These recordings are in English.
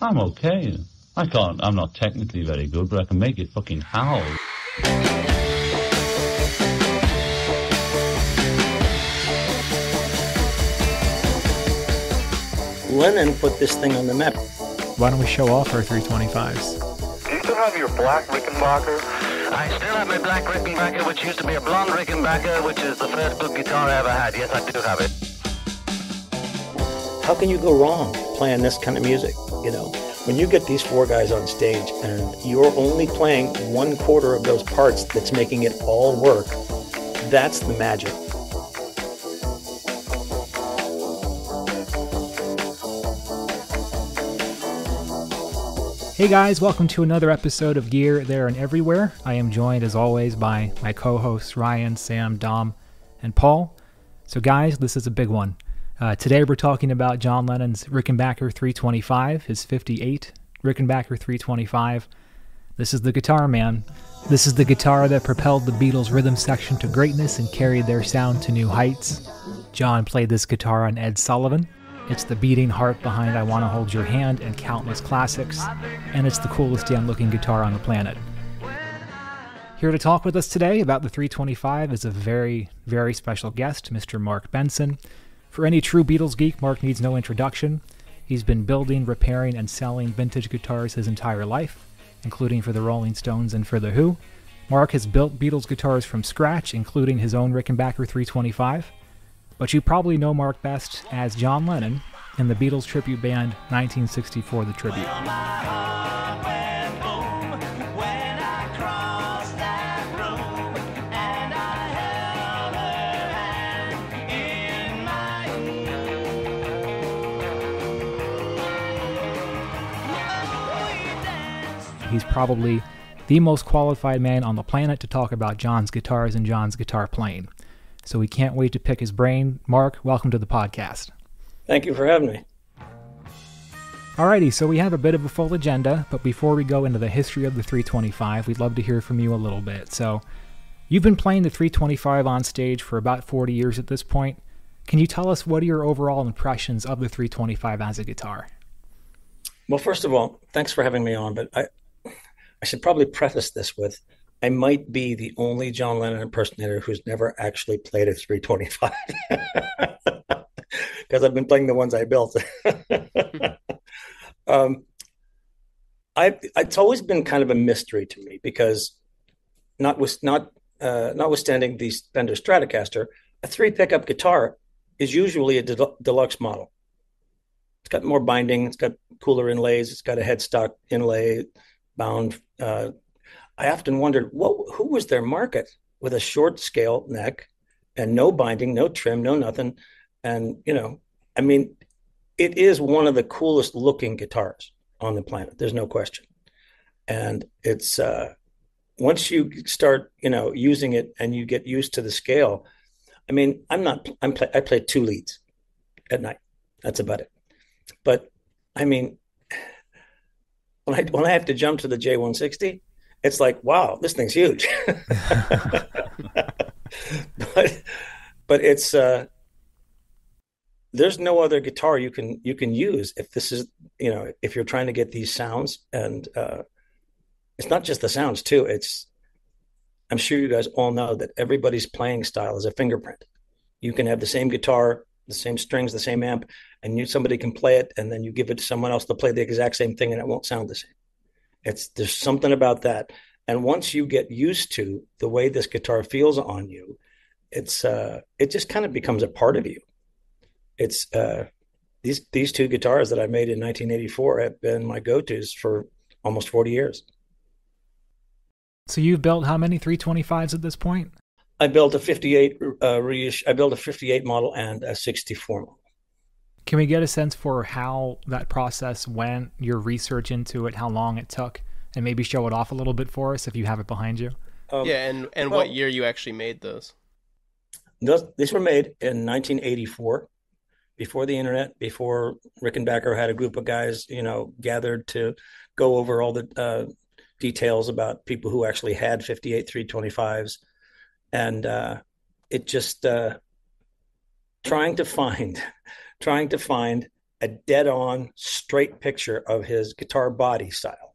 I'm okay. I'm not technically very good, but I can make it fucking howl. Lennon put this thing on the map. Why don't we show off our 325s? Do you still have your black Rickenbacker? I still have my black Rickenbacker, which used to be a blonde Rickenbacker, which is the first good guitar I ever had. Yes, I do have it. How can you go wrong playing this kind of music? You know, when you get these four guys on stage and you're only playing 1/4 of those parts that's making it all work, that's the magic. Hey guys, welcome to another episode of Gear, There, and Everywhere. I am joined as always by my co-hosts Ryan, Sam, Dom, and Paul. So guys, this is a big one. Today we're talking about John Lennon's Rickenbacker 325, his 58 Rickenbacker 325. This is the guitar, man. This is the guitar that propelled the Beatles' rhythm section to greatness and carried their sound to new heights. John played this guitar on Ed Sullivan. It's the beating heart behind I Wanna Hold Your Hand and countless classics, and it's the coolest damn looking guitar on the planet. Here to talk with us today about the 325 is a very, very special guest, Mr. Mark Benson. For any true Beatles geek, Mark needs no introduction. He's been building, repairing, and selling vintage guitars his entire life, including for the Rolling Stones and for The Who. Mark has built Beatles guitars from scratch, including his own Rickenbacker 325. But you probably know Mark best as John Lennon in the Beatles tribute band 1964 The Tribute. He's probably the most qualified man on the planet to talk about John's guitars and John's guitar playing. So we can't wait to pick his brain. Mark, welcome to the podcast. Thank you for having me. Alrighty, so we have a bit of a full agenda, but before we go into the history of the 325, we'd love to hear from you a little bit. So you've been playing the 325 on stage for about 40 years at this point. Can you tell us what are your overall impressions of the 325 as a guitar? Well, first of all, thanks for having me on, but I should probably preface this with, I might be the only John Lennon impersonator who's never actually played a 325 because I've been playing the ones I built. It's always been kind of a mystery to me because notwithstanding the Fender Stratocaster, a 3-pickup guitar is usually a deluxe model. It's got more binding, it's got cooler inlays, it's got a headstock inlay bound. I often wondered, who was their market with a short scale neck and no binding, no trim, no nothing. And, it is one of the coolest looking guitars on the planet. There's no question. And it's, once you start, using it and you get used to the scale, I play 2 leads at night. That's about it. But when I have to jump to the J160, it's like, wow, this thing's huge. but it's there's no other guitar you can use if this is, if you're trying to get these sounds. And it's not just the sounds too. I'm sure you guys all know that everybody's playing style is a fingerprint. You can have the same guitar, the same strings, the same amp, and somebody can play it, and then you give it to someone else to play the exact same thing, and it won't sound the same. There's something about that. And once you get used to the way this guitar feels on you, it just kind of becomes a part of you. It's these 2 guitars that I made in 1984 have been my go-tos for almost 40 years. So you've built how many 325s at this point? I built a 58 I built a 58 model and a 64 model. Can we get a sense for how that process went, your research into it, how long it took, and maybe show it off a little bit for us if you have it behind you? What year you actually made those? These were made in 1984, before the internet, before Rickenbacker had a group of guys, gathered to go over all the details about people who actually had 58 325s. And it just trying to find a dead-on straight picture of his guitar body style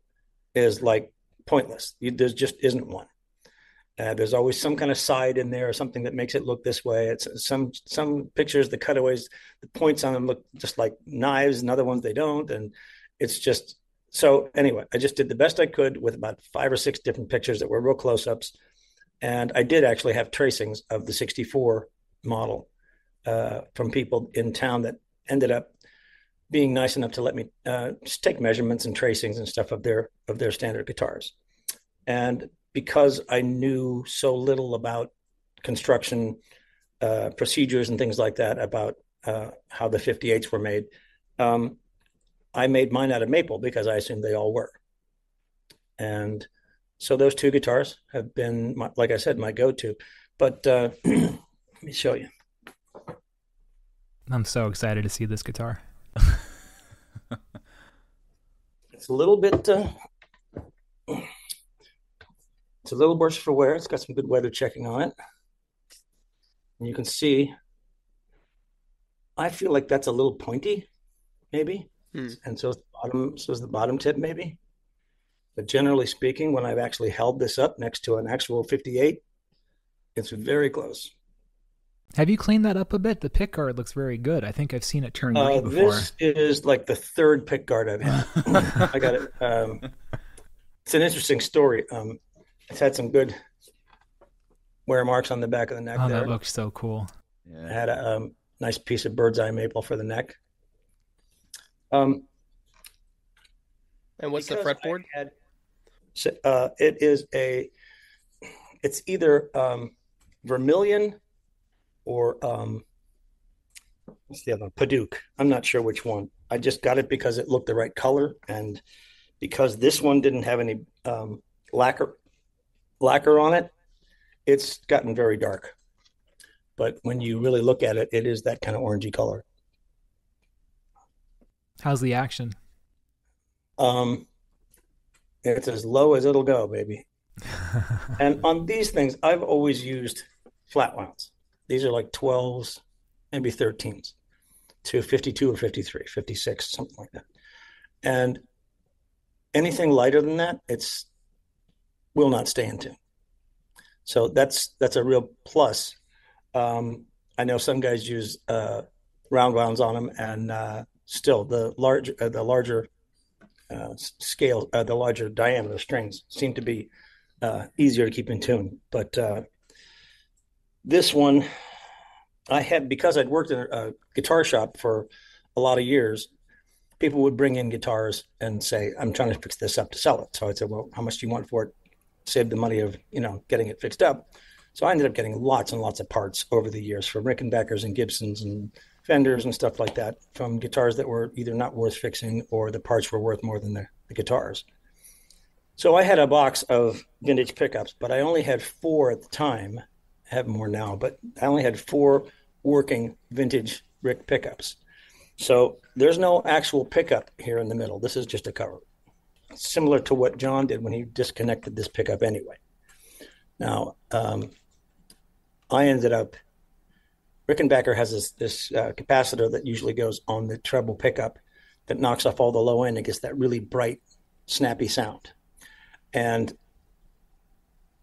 is like pointless. There just isn't one. There's always some kind of side in there or something that makes it look this way. It's some pictures, the cutaways, the points on them look just like knives, and other ones they don't. And it's just so anyway, I just did the best I could with about 5 or 6 different pictures that were real close-ups. And I did actually have tracings of the 64 model from people in town that ended up being nice enough to let me just take measurements and tracings and stuff of their standard guitars. And because I knew so little about construction procedures and things like that, about how the 58s were made, I made mine out of maple because I assumed they all were. And so those 2 guitars have been, like I said, my go-to. But let me show you. I'm so excited to see this guitar. It's a little bit... It's a little worse for wear. It's got some good weather checking on it. And you can see, I feel like that's a little pointy, maybe. And so is the bottom tip, maybe. But generally speaking, when I've actually held this up next to an actual 58, it's very close. Have you cleaned that up a bit? The pick guard looks very good. I think I've seen it turn gray before. This is like the 3rd pick guard I've had. I got it. It's an interesting story. It's had some good wear marks on the back of the neck. Oh, there. That looks so cool. Yeah. I had a nice piece of bird's eye maple for the neck. And what's the fretboard? It's either vermilion or what's the other one? Paduke. I'm not sure which one. I just got it because it looked the right color, and because this one didn't have any lacquer on it, it's gotten very dark. But when you really look at it, it is that kind of orangey color. How's the action? It's as low as it'll go, baby. And on these things, I've always used flat wounds. These are like 12s, maybe 13s to 52 or 53, 56, something like that. And anything lighter than that, will not stay in tune. So that's a real plus. I know some guys use round wounds on them, and still the larger scale, the larger diameter strings seem to be easier to keep in tune. But this one, I had, because I'd worked in a guitar shop for a lot of years, people would bring in guitars and say, I'm trying to fix this up to sell it. So I'd say, well, how much do you want for it? Save the money of, getting it fixed up. So I ended up getting lots and lots of parts over the years from Rickenbackers and Gibsons and Fenders and stuff like that, from guitars that were either not worth fixing or the parts were worth more than the guitars. So I had a box of vintage pickups, but I only had 4 at the time. I have more now, but I only had 4 working vintage Rick pickups. So there's no actual pickup here in the middle. This is just a cover. Similar to what John did when he disconnected this pickup anyway. Now, I ended up, Rickenbacker has this capacitor that usually goes on the treble pickup that knocks off all the low end and gets that really bright, snappy sound. And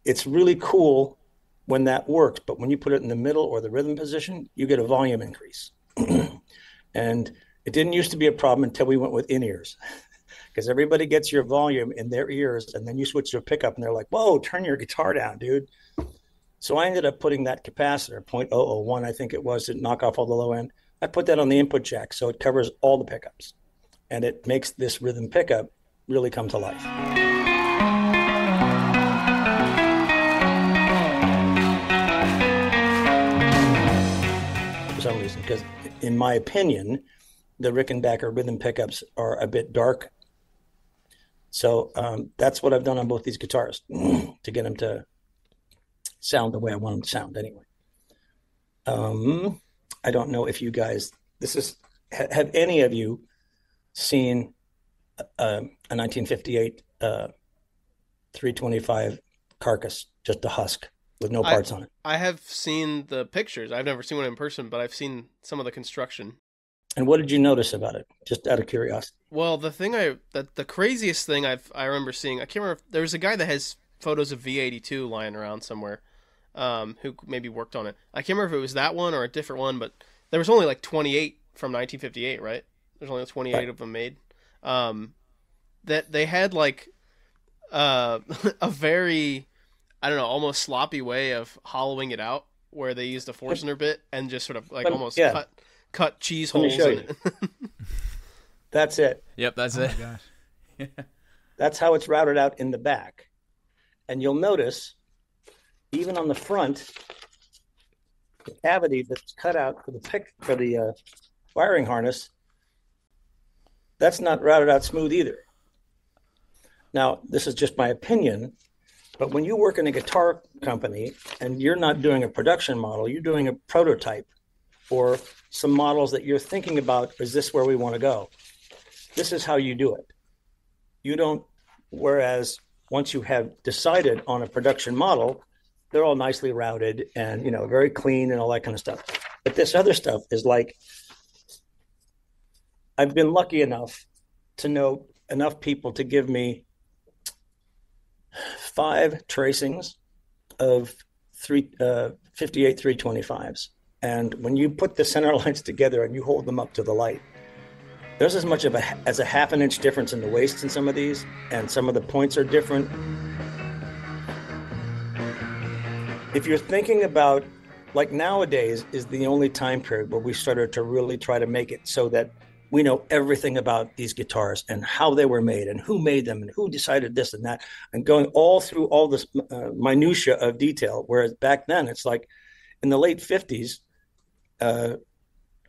it's really cool when that works, but when you put it in the middle or the rhythm position, you get a volume increase. And it didn't used to be a problem until we went with in-ears, because everybody gets your volume in their ears, and then you switch to a pickup and they're like, whoa, turn your guitar down, dude. So I ended up putting that capacitor, 0.001, I think it was, to knock off all the low end. I put that on the input jack so it covers all the pickups, and it makes this rhythm pickup really come to life. For some reason, because in my opinion, the Rickenbacker rhythm pickups are a bit dark. So that's what I've done on both these guitars to get them to sound the way I want them to sound anyway. I don't know if you guys, have any of you seen a 1958 325 carcass, just a husk with no parts on it? I have seen the pictures. I've never seen one in person, but I've seen some of the construction. And what did you notice about it? Just out of curiosity. Well, the craziest thing I remember seeing, I can't remember. There was a guy that has photos of V82 lying around somewhere, who maybe worked on it. I can't remember if it was that one or a different one, but there was only like 28 from 1958, right? There's only 28 right. of them made. That they had like a very, I don't know, almost sloppy way of hollowing it out, where they used a Forstner bit and just sort of like almost cut cheese holes in it. That's it. Yep, that's it. My gosh. That's how it's routed out in the back. And you'll notice, even on the front, the cavity that's cut out for the wiring harness, that's not routed out smooth either. Now, this is just my opinion, but when you work in a guitar company and you're not doing a production model, you're doing a prototype or some models that you're thinking about, is this where we want to go? This is how you do it. You don't, whereas once you have decided on a production model, they're all nicely routed and, very clean and all that kind of stuff. But this other stuff is like, I've been lucky enough to know enough people to give me 5 tracings of 58 325s. And when you put the center lines together and you hold them up to the light, there's as much as a half an inch difference in the waist in some of these, and some of the points are different. If you're thinking about, like, nowadays is the only time period where we started to really try to make it so that we know everything about these guitars and how they were made and who made them and who decided this and that, and going all through all this minutia of detail. Whereas back then, it's like in the late 50s,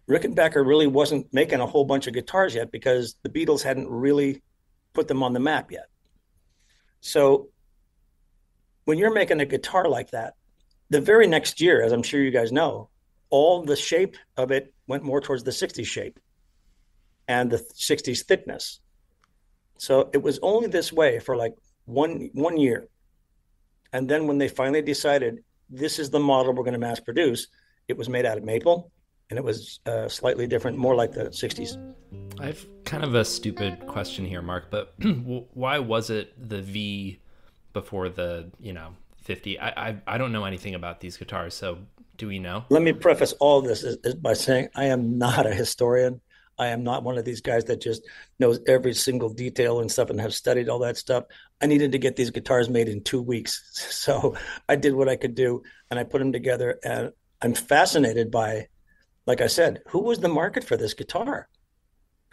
Rickenbacker really wasn't making a whole bunch of guitars yet because the Beatles hadn't really put them on the map yet. So when you're making a guitar like that, the very next year, as I'm sure you guys know, all the shape of it went more towards the 60s shape and the 60s thickness. So it was only this way for like one year. And then when they finally decided this is the model we're going to mass produce, it was made out of maple, and it was slightly different, more like the 60s. I have kind of a stupid question here, Mark, but why was it the V before the, 50? I don't know anything about these guitars, so do we know? Let me preface all this by saying I am not a historian. I am not one of these guys that just knows every single detail and stuff and have studied all that stuff. I needed to get these guitars made in 2 weeks. So I did what I could do, and I put them together. And I'm fascinated by, like I said, who was the market for this guitar?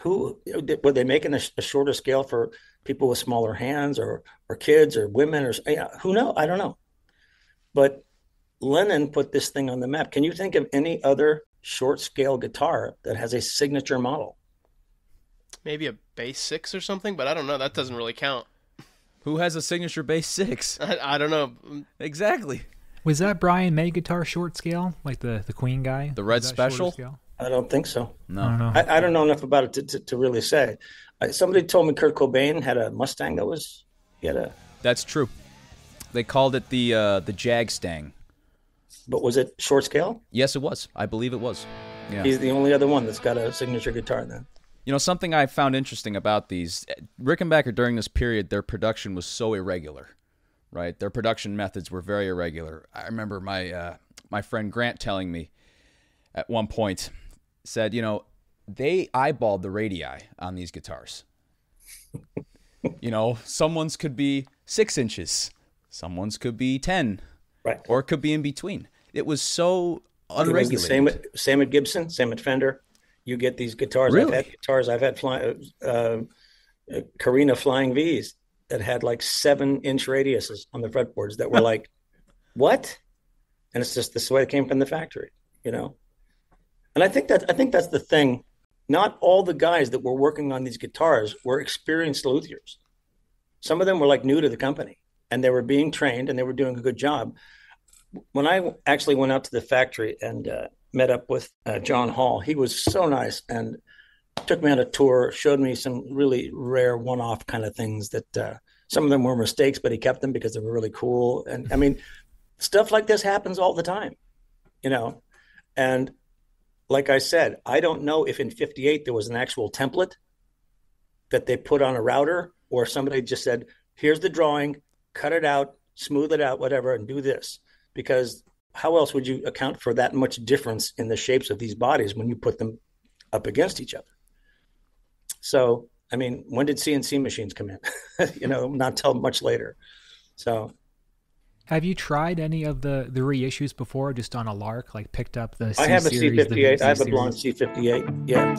Were they making a shorter scale for people with smaller hands or kids or women or who knows? I don't know. But Lennon put this thing on the map. Can you think of any other short scale guitar that has a signature model? Maybe a bass 6 or something, but I don't know. That doesn't really count. Who has a signature bass 6? I don't know. Exactly. Was that Brian May guitar short scale, like the Queen guy? The Red Special? I don't think so. No. I don't know enough about it to really say. Somebody told me Kurt Cobain had a Mustang that was, That's true. They called it the Jag Stang. But was it short scale? Yes, it was. I believe it was. Yeah. He's the only other one that's got a signature guitar then. Something I found interesting about these, Rickenbacker during this period, their production was so irregular, right? Their production methods were very irregular. I remember my friend Grant telling me at one point, said, they eyeballed the radii on these guitars. Someone's could be 6 inches. Someone's could be 10. Right. Or it could be in between. It was so unregulated. Same at Gibson, same at Fender. You get these guitars. Really? I've had Carina Flying V's that had like 7-inch radiuses on the fretboards that were like, what? And it's just this way it came from the factory, And I think that's the thing. Not all the guys that were working on these guitars were experienced luthiers. Some of them were like new to the company, and they were being trained and they were doing a good job. When I actually went out to the factory and met up with John Hall, he was so nice and took me on a tour, showed me some really rare one-off kind of things that some of them were mistakes, but he kept them because they were really cool. And I mean, stuff like this happens all the time, And like I said, I don't know if in 58 there was an actual template that they put on a router, or somebody just said, here's the drawing, cut it out, smooth it out, whatever, and do this. Because how else would you account for that much difference in the shapes of these bodies when you put them up against each other? So, I mean, when did CNC machines come in? Not till much later. So, have you tried any of the reissues before, just on a lark, like picked up the C I have a series, C58. I have a blonde C58. Yeah.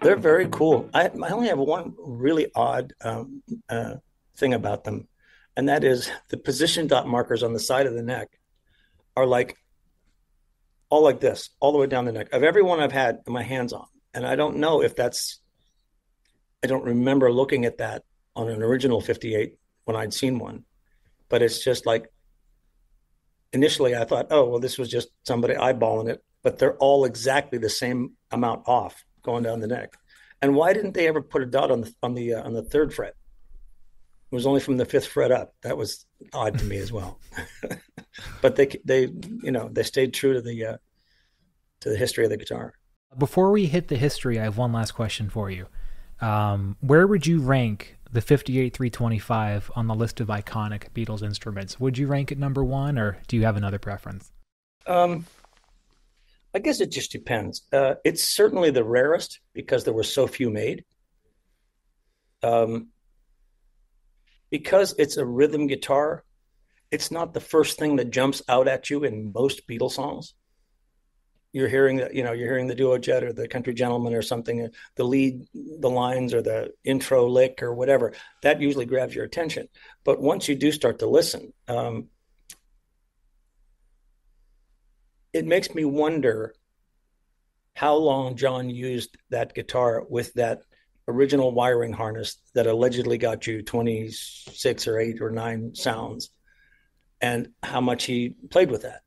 They're very cool. I only have one really odd thing about them, and that is the position dot markers on the side of the neck are like all like this, all the way down the neck of every one I've had my hands on. And I don't know if I don't remember looking at that on an original 58 when I'd seen one, but it's just like, initially I thought, oh, well, this was just somebody eyeballing it, but they're all exactly the same amount off going down the neck. And why didn't they ever put a dot on the third fret? It was only from the fifth fret up. That was odd to me as well. But they stayed true to the history of the guitar. Before we hit the history, I have one last question for you. Where would you rank the 58 325 on the list of iconic Beatles instruments? Would you rank it number one, or do you have another preference? I guess it just depends. It's certainly the rarest because there were so few made. Because it's a rhythm guitar, it's not the first thing that jumps out at you in most Beatles songs. You're hearing the duo jet or the country gentleman or something, the lead, the lines or the intro lick or whatever, that usually grabs your attention. But once you do start to listen, it makes me wonder how long John used that guitar with that original wiring harness that allegedly got you 26 or 8 or 9 sounds, and how much he played with that.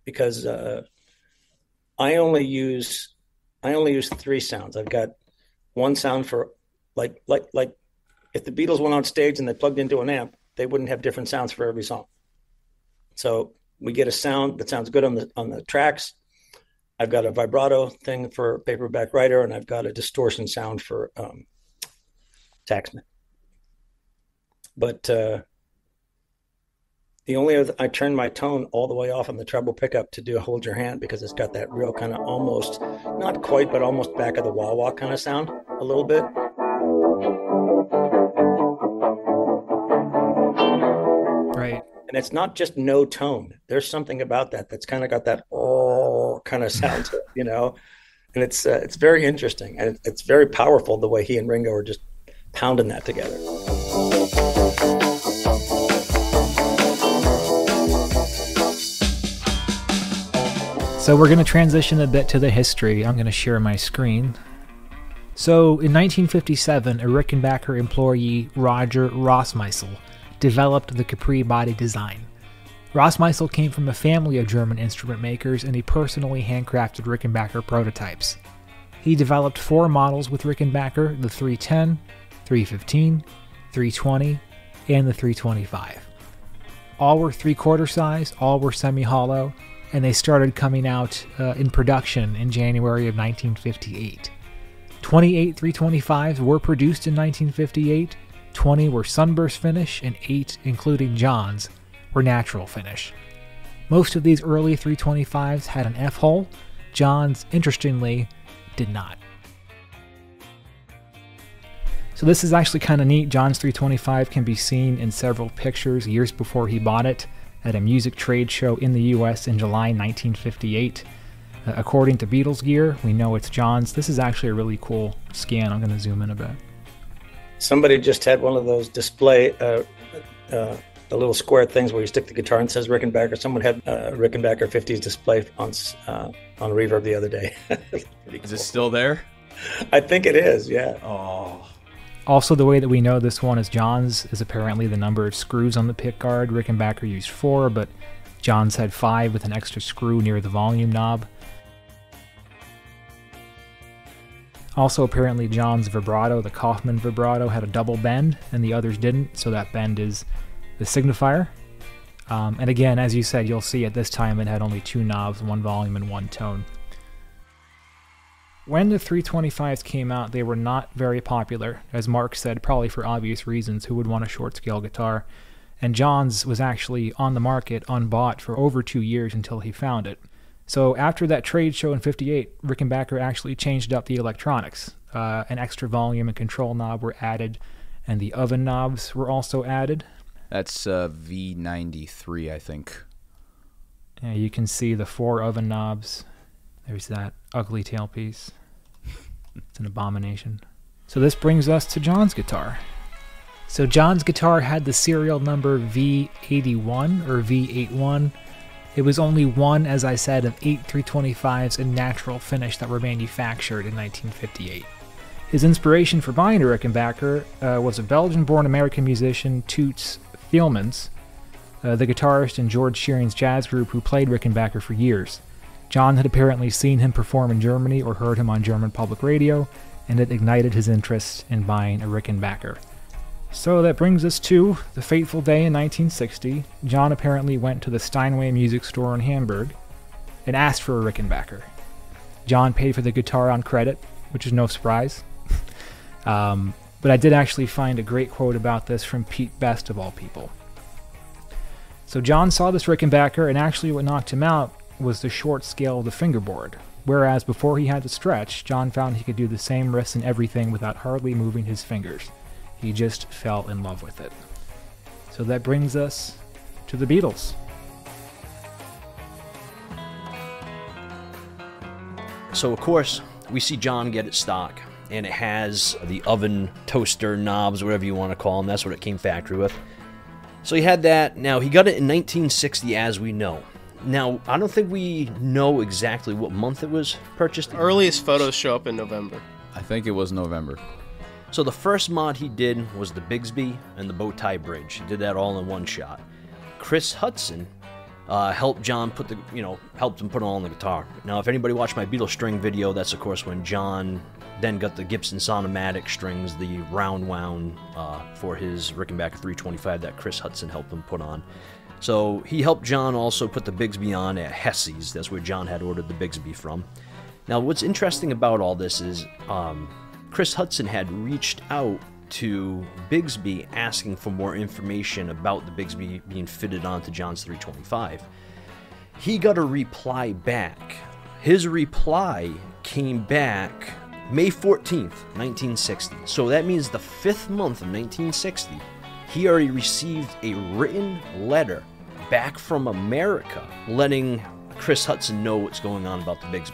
Because I only use 3 sounds. I've got one sound for like if the Beatles went on stage and they plugged into an amp, they wouldn't have different sounds for every song. So we get a sound that sounds good on the tracks. I've got a vibrato thing for Paperback Writer, and I've got a distortion sound for Taxman. But the only other, I turned my tone all the way off on the treble pickup to do a Hold Your Hand, because it's got that real kind of almost, not quite, but almost back of the wah-wah kind of sound a little bit. Right. And it's not just no tone. There's something about that that's kind of got that oh kind of sound to it, And it's very interesting, and it's very powerful the way he and Ringo are just pounding that together. So we're going to transition a bit to the history. I'm going to share my screen. So in 1957, a Rickenbacker employee, Roger Rossmeisel, developed the Capri body design. Rossmeisel came from a family of German instrument makers, and he personally handcrafted Rickenbacker prototypes. He developed 4 models with Rickenbacker: the 310, 315, 320, and the 325. All were 3/4 size, all were semi-hollow, and they started coming out in production in January of 1958. 28 325s were produced in 1958, 20 were sunburst finish, and 8, including John's, were natural finish. Most of these early 325s had an F-hole. John's, interestingly, did not. So this is actually kind of neat. John's 325 can be seen in several pictures years before he bought it at a music trade show in the US in July 1958. According to Beatles Gear, we know it's John's. This is actually a really cool scan. I'm going to zoom in a bit. Somebody just had one of those display, the little square things where you stick the guitar and it says Rickenbacker. Someone had a Rickenbacker 50s display on Reverb the other day. Cool. Is it still there? I think it is, yeah. Oh. Also, the way that we know this one is John's is apparently the number of screws on the pickguard. Rickenbacker used 4, but John's had 5 with an extra screw near the volume knob. Also, apparently John's vibrato, the Kaufman vibrato, had a double bend, and the others didn't, so that bend is the signifier. And again, as you said, you'll see at this time it had only 2 knobs, 1 volume and 1 tone. When the 325s came out, they were not very popular. As Mark said, probably for obvious reasons. Who would want a short scale guitar? And John's was actually on the market, unbought, for over 2 years until he found it. So after that trade show in '58, Rickenbacker actually changed up the electronics. An extra volume and control knob were added, and the oven knobs were also added. That's V93, I think. Yeah, you can see the 4 oven knobs. There's that ugly tailpiece. It's an abomination. So this brings us to John's guitar. So John's guitar had the serial number V81 or V81. It was only one, as I said, of 8 325s in natural finish that were manufactured in 1958. His inspiration for buying a Rickenbacker was a Belgian-born American musician, Toots Thielmans, the guitarist in George Shearing's jazz group who played Rickenbacker for years. John had apparently seen him perform in Germany or heard him on German public radio, and it ignited his interest in buying a Rickenbacker. So that brings us to the fateful day in 1960. John apparently went to the Steinway music store in Hamburg and asked for a Rickenbacker. John paid for the guitar on credit, which is no surprise. But I did actually find a great quote about this from Pete Best, of all people. So John saw this Rickenbacker, and actually what knocked him out was the short scale of the fingerboard. Whereas before he had to stretch, John found he could do the same riffs and everything without hardly moving his fingers. He just fell in love with it. So that brings us to the Beatles. So of course, we see John get it stock, and it has the oven toaster knobs, whatever you want to call them. That's what it came factory with. So he had that. Now, he got it in 1960, as we know. Now, I don't think we know exactly what month it was purchased. Earliest photos show up in November. I think it was November. So the first mod he did was the Bigsby and the bow tie bridge. He did that all in one shot. Chris Hudson helped John helped him put it all on the guitar. Now, if anybody watched my Beatles string video, that's of course when John then got the Gibson Sonomatic strings, the round wound for his Rickenbacker 325 that Chris Hudson helped him put on. So he helped John also put the Bigsby on at Hesse's. That's where John had ordered the Bigsby from. Now, what's interesting about all this is Chris Hudson had reached out to Bigsby asking for more information about the Bigsby being fitted onto John's 325. He got a reply back. His reply came back May 14th, 1960. So that means the 5th month of 1960, he already received a written letter back from America letting Chris Hudson know what's going on about the Bigsby.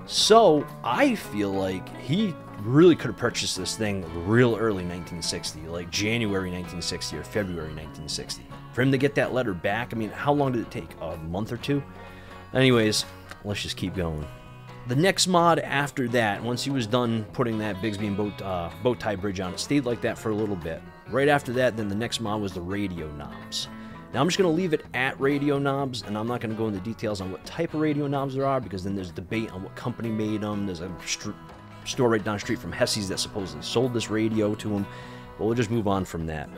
So I feel like he really could have purchased this thing real early 1960, like January 1960 or February 1960. For him to get that letter back, I mean, how long did it take? A month or two? Anyways, let's just keep going. The next mod after that, once he was done putting that Bigsby and bow tie bridge on, it stayed like that for a little bit. Right after that, then the next mod was the radio knobs. Now, I'm just going to leave it at radio knobs, and I'm not going to go into details on what type of radio knobs there are, because then there's debate on what company made them. There's a store right down the street from Hesse's that supposedly sold this radio to him, but we'll just move on from that.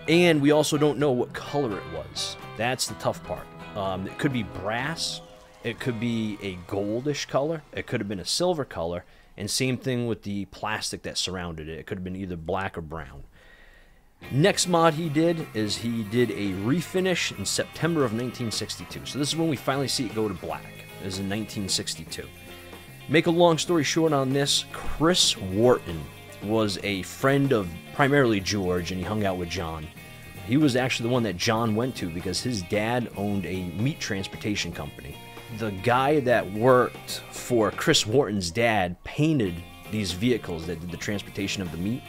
And we also don't know what color it was. That's the tough part. It could be brass. It could be a goldish color. It could have been a silver color. And same thing with the plastic that surrounded it. It could have been either black or brown. Next mod he did is he did a refinish in September of 1962. So this is when we finally see it go to black. This is in 1962. Make a long story short on this, Chris Wharton was a friend of primarily George, and he hung out with John. He was actually the one that John went to because his dad owned a meat transportation company. The guy that worked for Chris Wharton's dad painted these vehicles that did the transportation of the meat.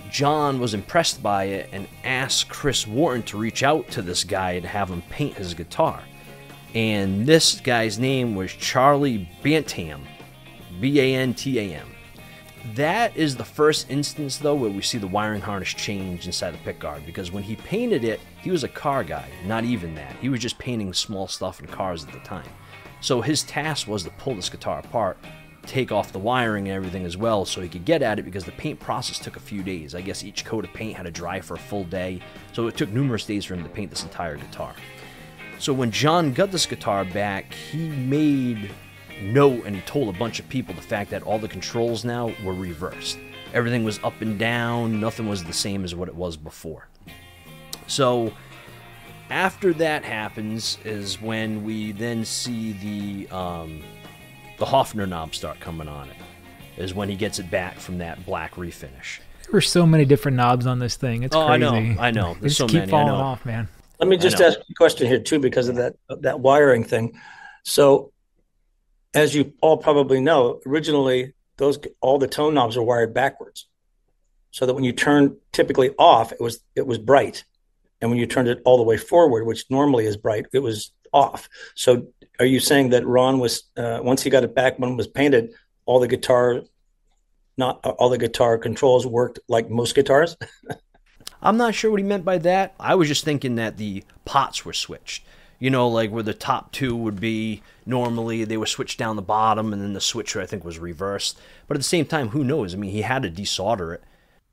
John was impressed by it and asked Chris Wharton to reach out to this guy and have him paint his guitar. And this guy's name was Charlie Bantam, B-A-N-T-A-M. That is the first instance, though, where we see the wiring harness change inside the pickguard, because when he painted it, he was a car guy, not even that. He was just painting small stuff in cars at the time. So his task was to pull this guitar apart, take off the wiring and everything as well so he could get at it, because the paint process took a few days. I guess each coat of paint had to dry for a full day, so it took numerous days for him to paint this entire guitar. So when John got this guitar back, he made note and he told a bunch of people the fact that all the controls now were reversed. Everything was up and down, nothing was the same as what it was before. So after that happens is when we then see the Hofner knob start coming on it, is when he gets it back from that black refinish. There were so many different knobs on this thing. It's crazy. I know. They There's just so keep many. falling off, man. Let me just ask you a question here too, because of that wiring thing. So, as you all probably know, originally all the tone knobs are wired backwards, so that when you turn typically off, it was bright, and when you turned it all the way forward, which normally is bright, it was off. So, are you saying that Ron was once he got it back, when it was painted, all the guitar controls worked like most guitars? I'm not sure what he meant by that. I was just thinking that the pots were switched. You know, like where the top two would be normally, they were switched down the bottom, and then the switcher, I think, was reversed. But at the same time, who knows? I mean, he had to desolder it.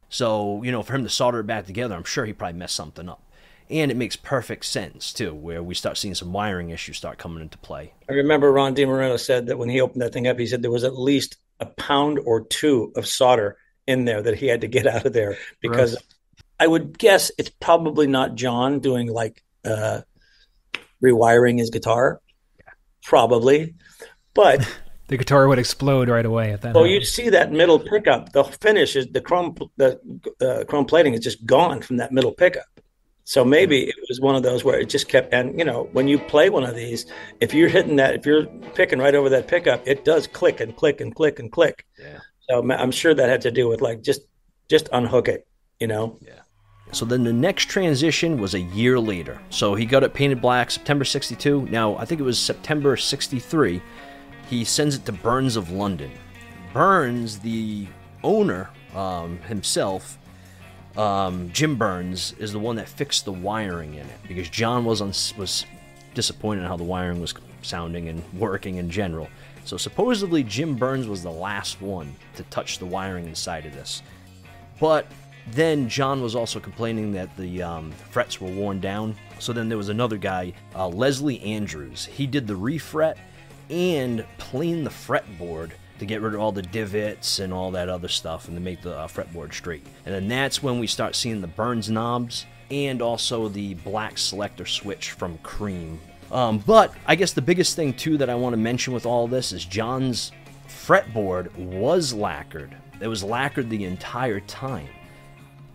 So, you know, for him to solder it back together, I'm sure he probably messed something up. And it makes perfect sense, too, where we start seeing some wiring issues start coming into play. I remember Ron DiMarino said that when he opened that thing up, he said there was at least a pound or two of solder in there that he had to get out of there, because I would guess it's probably not John doing like rewiring his guitar, probably, but the guitar would explode right away at that. Well, you see that middle pickup. The finish is the chrome plating is just gone from that middle pickup. So maybe it was one of those where it just kept. And you know, when you play one of these, if you're picking right over that pickup, it does click and click and click and click. Yeah. So I'm sure that had to do with like just unhook it. You know. Yeah. So then the next transition was a year later. So he got it painted black September 62. Now, I think it was September 63. He sends it to Burns of London. Burns, the owner himself, Jim Burns, is the one that fixed the wiring in it, because John was disappointed in how the wiring was sounding and working in general. So supposedly Jim Burns was the last one to touch the wiring inside of this. But then John was also complaining that the frets were worn down. So then there was another guy, Leslie Andrews. He did the refret and planed the fretboard to get rid of all the divots and all that other stuff and to make the fretboard straight. And then that's when we start seeing the Burns knobs and also the black selector switch from Cream. But I guess the biggest thing too that I want to mention with all this is John's fretboard was lacquered. It was lacquered the entire time.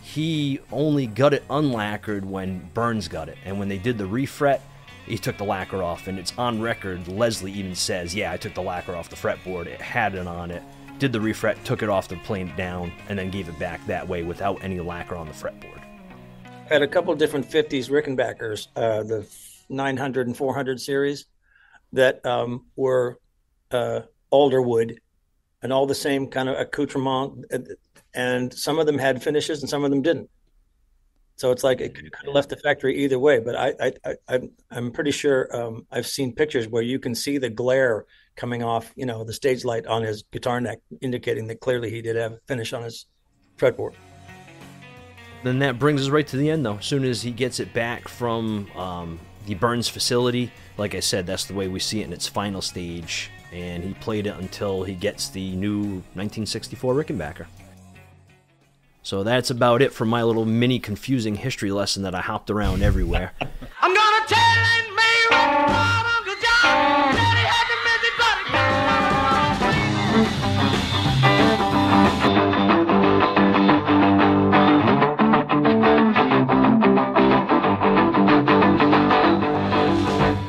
He only got it unlacquered when Burns got it. And when they did the refret, he took the lacquer off. And it's on record, Leslie even says, yeah, I took the lacquer off the fretboard. It had it on it. Did the refret, took it off to plane it down, and then gave it back that way without any lacquer on the fretboard. I had a couple of different 50s Rickenbackers, the 900 and 400 series, that were alderwood and all the same kind of accoutrement. And some of them had finishes and some of them didn't. So it's like it could have left the factory either way. But I'm pretty sure I've seen pictures where you can see the glare coming off, you know, the stage light on his guitar neck, indicating that clearly he did have a finish on his fretboard. Then that brings us right to the end, though. As soon as he gets it back from the Burns facility, like I said, that's the way we see it in its final stage. And he played it until he gets the new 1964 Rickenbacker. So that's about it for my little mini confusing history lesson that I hopped around everywhere. I'm gonna tell Aunt Mary about Uncle John that he had the busy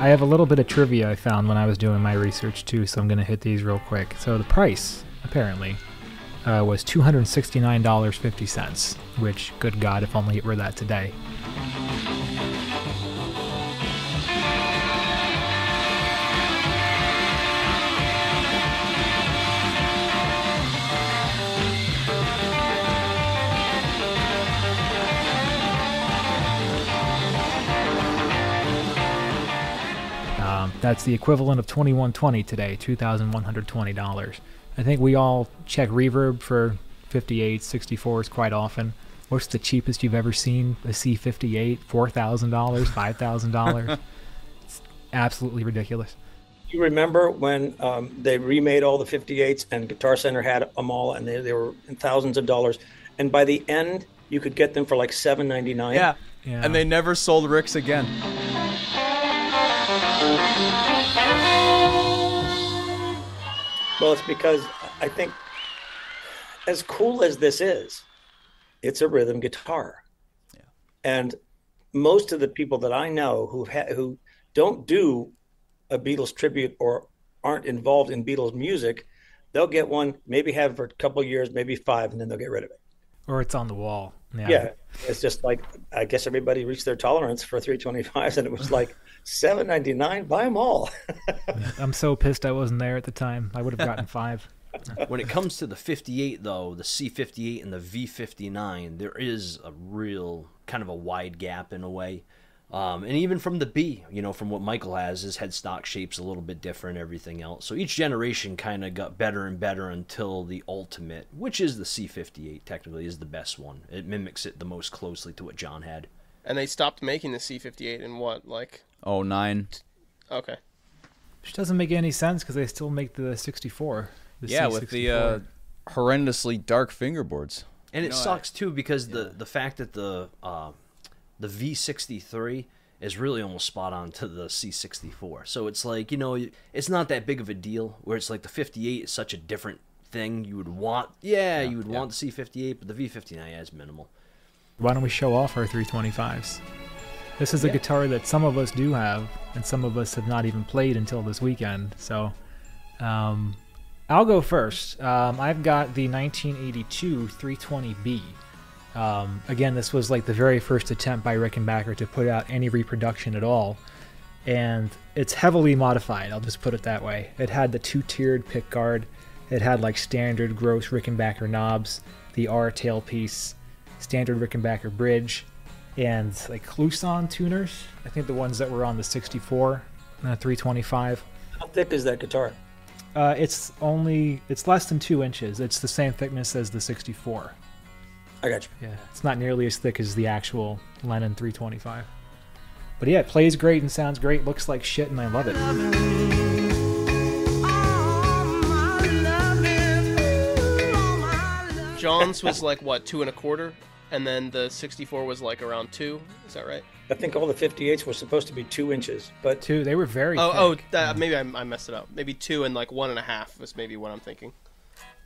I have a little bit of trivia I found when I was doing my research too, so I'm going to hit these real quick. So the price, apparently, was $269.50, which, good God, if only it were that today. That's the equivalent of $21.20 today, $2,120. I think we all check reverb for 58s, 64s quite often. What's the cheapest you've ever seen a C58? $4,000, $5,000? It's absolutely ridiculous. You remember when they remade all the 58s and Guitar Center had them all, and they were in thousands of dollars, and by the end you could get them for like $7.99. Yeah, and they never sold Ricks again. Well, it's because I think, as cool as this is, it's a rhythm guitar. Yeah. And most of the people that I know who don't do a Beatles tribute or aren't involved in Beatles music, they'll get one, maybe have it for a couple of years, maybe 5, and then they'll get rid of it. Or it's on the wall. Yeah. It's just like, I guess everybody reached their tolerance for 325s, and it was like $7.99, buy them all. I'm so pissed I wasn't there at the time. I would have gotten 5. When it comes to the 58, though, the C58 and the V59, there is a real kind of a wide gap in a way. And even from the B, from what Michael has, his headstock shape's a little bit different, everything else. So each generation kind of got better and better until the ultimate, which is the C58, technically, is the best one. It mimics it the most closely to what John had. And they stopped making the C58 in what, like... 09. Okay. Which doesn't make any sense because they still make the 64. Yeah, C64. with the horrendously dark fingerboards. And it sucks, too, because the fact that the V63 is really almost spot on to the C64. So it's like, it's not that big of a deal, where it's like the 58 is such a different thing. You would want, you would want the C58, but the V59 is minimal. Why don't we show off our 325s? This is a guitar that some of us do have, and some of us have not even played until this weekend. So I'll go first. I've got the 1982 320B. Again, this was like the very first attempt by Rickenbacker to put out any reproduction at all, and it's heavily modified, I'll just put it that way. It had the 2-tiered pickguard, it had like standard gross Rickenbacker knobs, the R tailpiece, standard Rickenbacker bridge, and like Cluson tuners, I think the ones that were on the 64 and the 325. How thick is that guitar? It's less than 2 inches. It's the same thickness as the 64. I got you. Yeah, it's not nearly as thick as the actual Lennon 325. But yeah, it plays great and sounds great, looks like shit, and I love it. John's was like, what, 2 1/4? And then the 64 was like around 2? Is that right? I think all the 58s were supposed to be 2 inches, but... 2, they were very thick. Maybe I messed it up. Maybe 2 and like 1 1/2 was maybe what I'm thinking.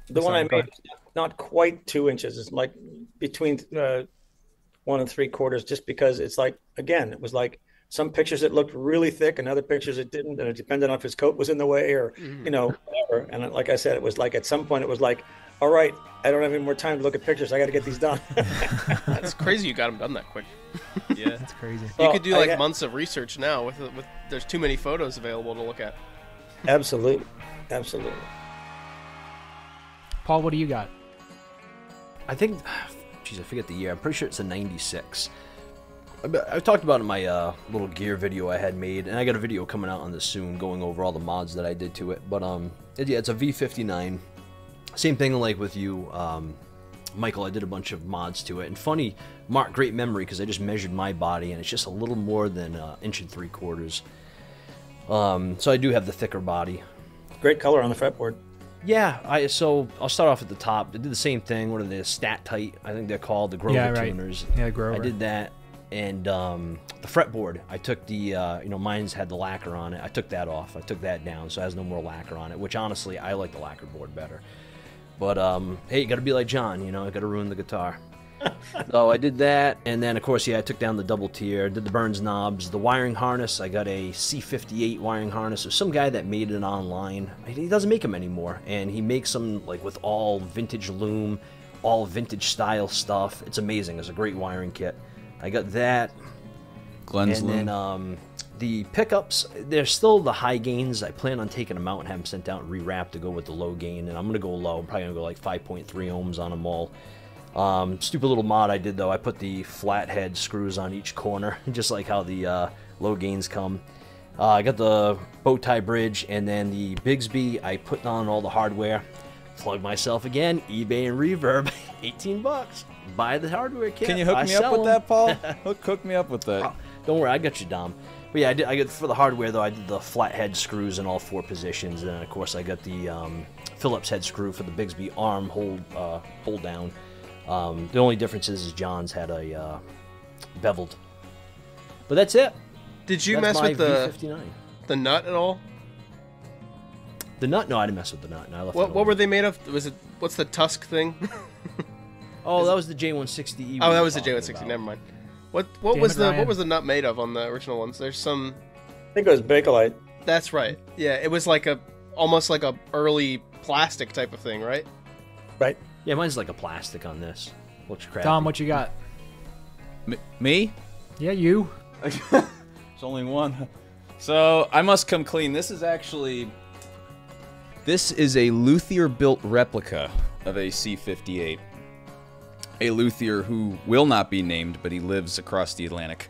The one I made is not quite 2 inches. It's like between 1 3/4, just because it's like, again, it was like some pictures it looked really thick and other pictures it didn't, and it depended on if his coat was in the way or, whatever. And like I said, it was like at some point it was like, all right, I don't have any more time to look at pictures. I got to get these done. That's crazy you got them done that quick. Yeah, that's crazy. You could do like months of research now with there's too many photos available to look at. Absolutely. Paul, what do you got? I think, I forget the year. I'm pretty sure it's a 96. I talked about it in my little gear video I had made, and I got a video coming out on this soon going over all the mods that I did to it. But it's a V59. Same thing like with you, Michael. I did a bunch of mods to it. And funny, Mark, great memory, because I just measured my body, and it's just a little more than 1 3/4. So I do have the thicker body. Great color on the fretboard. Yeah, so I'll start off at the top. I did the same thing. What are they? Stat Tight, I think they're called, the Grover tuners. Yeah, Grover. I did that, and the fretboard. I took the, mine's had the lacquer on it. I took that off. I took that down, so it has no more lacquer on it. Which honestly, I like the lacquer board better. But hey, you got to be like John. I got to ruin the guitar. So I did that, and then of course, I took down the double tier, did the Burns knobs, the wiring harness. I got a C58 wiring harness. There's some guy that made it online. He doesn't make them anymore, and he makes them like with all vintage loom, all vintage style stuff. It's amazing. It's a great wiring kit. I got that. Glenn's and loom. then the pickups, they're still the high gains. I plan on taking them out and have them sent out and rewrapped to go with the low gain, and I'm gonna go low. I'm probably gonna go like 5.3 ohms on them all. Stupid little mod I did though. I put the flathead screws on each corner, just like how the low gains come. I got the bow tie bridge, and then the Bigsby. I put on all the hardware. Plug myself again, eBay and Reverb, $18. Buy the hardware kit. Can you hook me up with that, Paul? Hook me up with that. Don't worry, I got you, Dom. But yeah, I got for the hardware though. I did the flathead screws in all 4 positions, and then of course I got the Phillips head screw for the Bigsby arm hold down. The only difference is John's had a beveled. But that's it. Did you That's mess my with the nut at all? The nut? No, I didn't mess with the nut. No, I left it What were they made of? What's the tusk thing? Oh, that was the J160E. Oh, that was the J160. Never mind. What was the nut made of on the original ones? There's some. I think it was Bakelite. That's right. Yeah, it was like almost like a early plastic type of thing, right? Right. Yeah, mine's like a plastic on this. Looks crappy. Tom, what you got? Me? Yeah, you. There's only one. So I must come clean. This is a luthier built replica of a C58. A luthier who will not be named, but he lives across the Atlantic,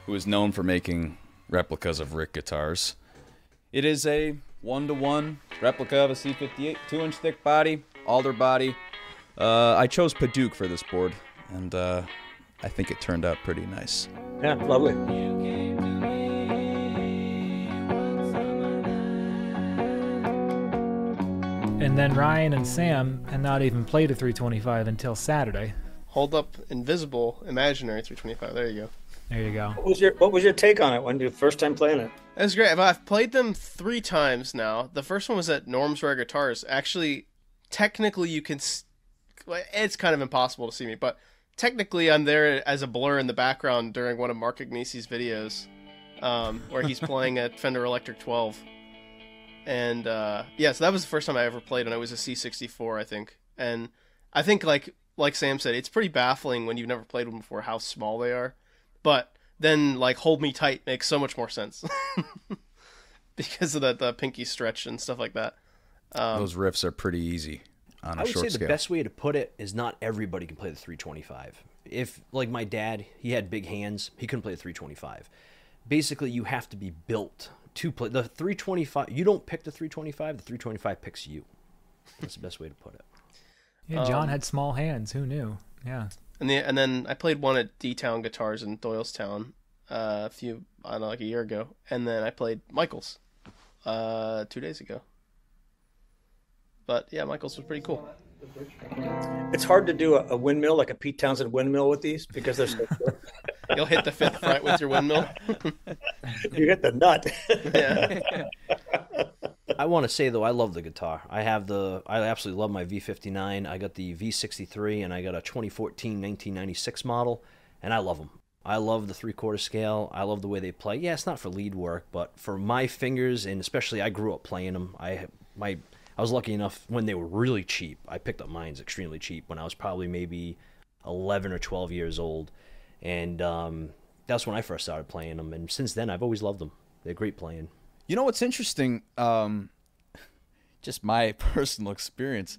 who is known for making replicas of Rick guitars. It is a 1-to-1 replica of a C58, 2-inch thick body, alder body. I chose Paduke for this board, and I think it turned out pretty nice. Yeah, lovely. And then Ryan and Sam had not even played a 325 until Saturday. Hold up, invisible, imaginary 325. There you go. There you go. What was your take on it when you first time playing it? It was great. I've played them 3 times now. The first one was at Norm's Rare Guitars. Actually, technically, you can. It's kind of impossible to see me, but technically, I'm there as a blur in the background during one of Mark Ignacci's videos, where he's playing a Fender Electric 12. And yeah, so that was the first time I ever played, and it was a C64, I think. And I think, like Sam said, it's pretty baffling when you've never played one before how small they are. But then, Hold Me Tight makes so much more sense because of the pinky stretch and stuff like that. Those riffs are pretty easy on a short scale. I would say the best way to put it is not everybody can play the 325. If, like my dad, he had big hands, he couldn't play the 325. Basically, you have to be built to play the 325. You don't pick the 325, the 325 picks you. That's the best way to put it. Yeah, John had small hands. Who knew? Yeah. And then I played one at D-Town Guitars in Doylestown a year ago. And then I played Michael's 2 days ago. But yeah, Michael's was pretty cool. It's hard to do a windmill, like a Pete Townsend windmill with these because they're so short. You'll hit the 5th fret with your windmill. You hit the nut. Yeah. I want to say though, I love the guitar. I absolutely love my V59. I got the V63 and I got a 2014 1996 model, and I love them. I love the 3/4 scale. I love the way they play. Yeah, it's not for lead work, but for my fingers, and especially I grew up playing them. I was lucky enough when they were really cheap. I picked up mines extremely cheap when I was probably maybe 11 or 12 years old, and that's when I first started playing them. And since then, I've always loved them. They're great playing. You know what's interesting? Just my personal experience.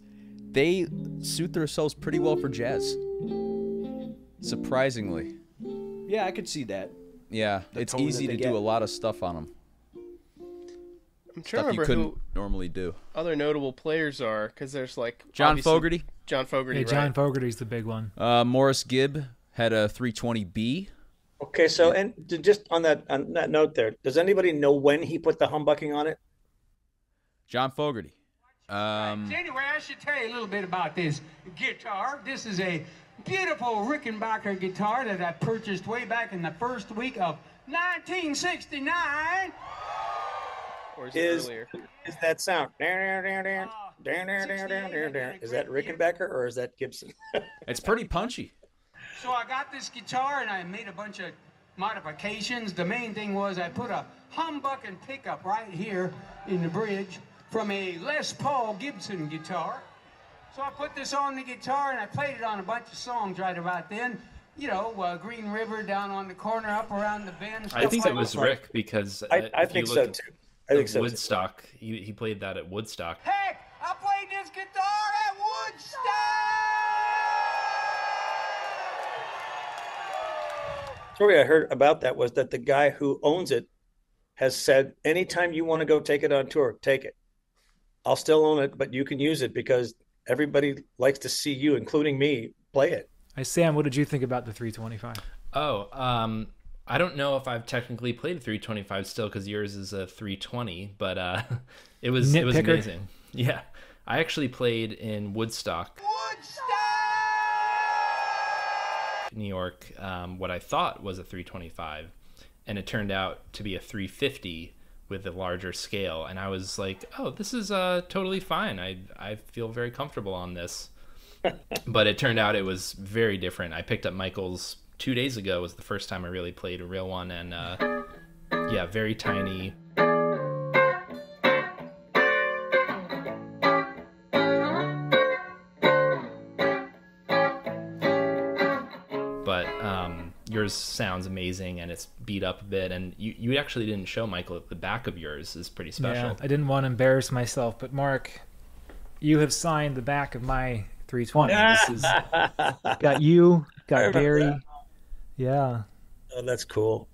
They suit themselves pretty well for jazz. Surprisingly. Yeah, I could see that. Yeah, it's easy to do a lot of stuff on them. I'm trying Stuff to you remember couldn't who normally do. other notable players are, because there's John Fogerty. John Fogerty, Yeah, right? John Fogerty's the big one. Morris Gibb had a 320B. Okay, so and just on that note there, does anybody know when he put the humbucking on it? John Fogerty. Anyway, I should tell you a little bit about this guitar. This is a beautiful Rickenbacker guitar that I purchased way back in the first week of 1969. Or is it earlier? Is that sound? Is that Rickenbacker or is that Gibson? It's pretty punchy. So I got this guitar and I made a bunch of modifications. The main thing was I put a humbucking pickup right here in the bridge from a Les Paul Gibson guitar. So I put this on the guitar and I played it on a bunch of songs right about then. You know, Green River, Down on the Corner, Up Around the Bend. I think it was Rick because I think so too. I think so. Woodstock. He played that at Woodstock. Heck, I played this guitar at Woodstock! Story I heard about that was that the guy who owns it has said, anytime you want to go take it on tour, take it. I'll still own it, but you can use it because everybody likes to see you, including me, play it. Hey, Sam, what did you think about the 325? Oh, I don't know if I've technically played a 325 still because yours is a 320, but it was amazing. Yeah, I actually played in Woodstock, New York, what I thought was a 325, and it turned out to be a 350 with a larger scale, and I was like, oh, this is totally fine. I feel very comfortable on this. But it turned out it was very different. I picked up Michael's 2 days ago, was the first time I really played a real one, and yeah, very tiny. But yours sounds amazing, and it's beat up a bit, and you actually didn't show Michael the back of yours is pretty special. Yeah, I didn't want to embarrass myself, but Mark, you have signed the back of my 320. This is got you, got Gary. That. Yeah. Oh, that's cool.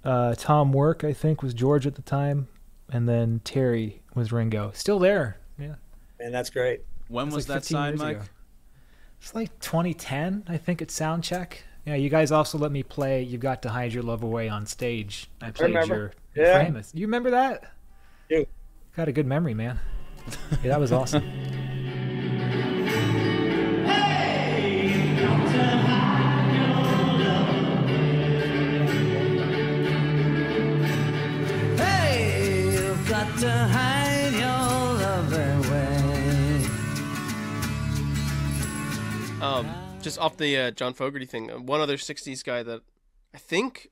Tom Work, I think, was George at the time, and then Terry was Ringo. Still there. Yeah. Man, that's great. When was that signed, Mike? It's like 2010, I think, at Soundcheck. Yeah, you guys also let me play You've Got to Hide Your Love Away on stage. I played your famous. You remember that? Yeah. Got a good memory, man. Yeah, that was awesome. To hide your love away. Just off the John Fogerty thing, one other 60s guy that I think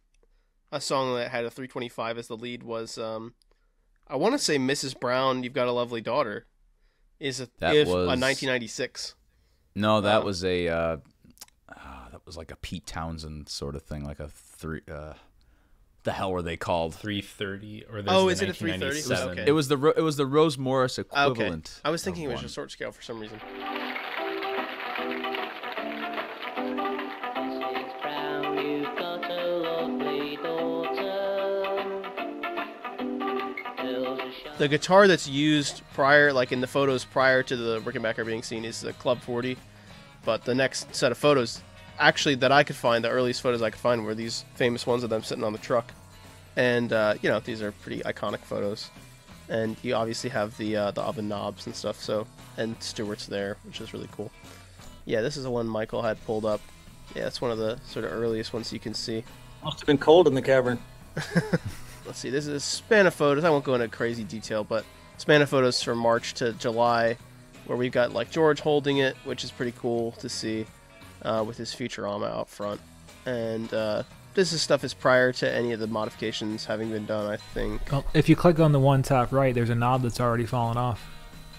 a song that had a 325 as the lead was, I want to say Mrs. Brown, You've Got a Lovely Daughter, is a 1996. No, that was that was like a Pete Townsend sort of thing, like a the hell were they called? 330 or is it a 330? Okay. It was the Rose Morris equivalent. Okay. I was thinking it was a short scale for some reason. The guitar that's used prior, like in the photos prior to the Rickenbacker being seen, is the Club 40. But the next set of photos, actually, that I could find, the earliest photos I could find were these famous ones of them sitting on the truck. And, these are pretty iconic photos. And you obviously have the oven knobs and stuff, and Stewart's there, which is really cool. Yeah, this is the one Michael had pulled up. Yeah, it's one of the sort of earliest ones you can see. Must have been cold in the cavern. Let's see, this is a span of photos. I won't go into crazy detail, but span of photos from March to July, where we've got, like, George holding it, which is pretty cool to see, with his Futurama out front. And, this stuff is prior to any of the modifications having been done, I think. Well, if you click on the one top right, there's a knob that's already fallen off.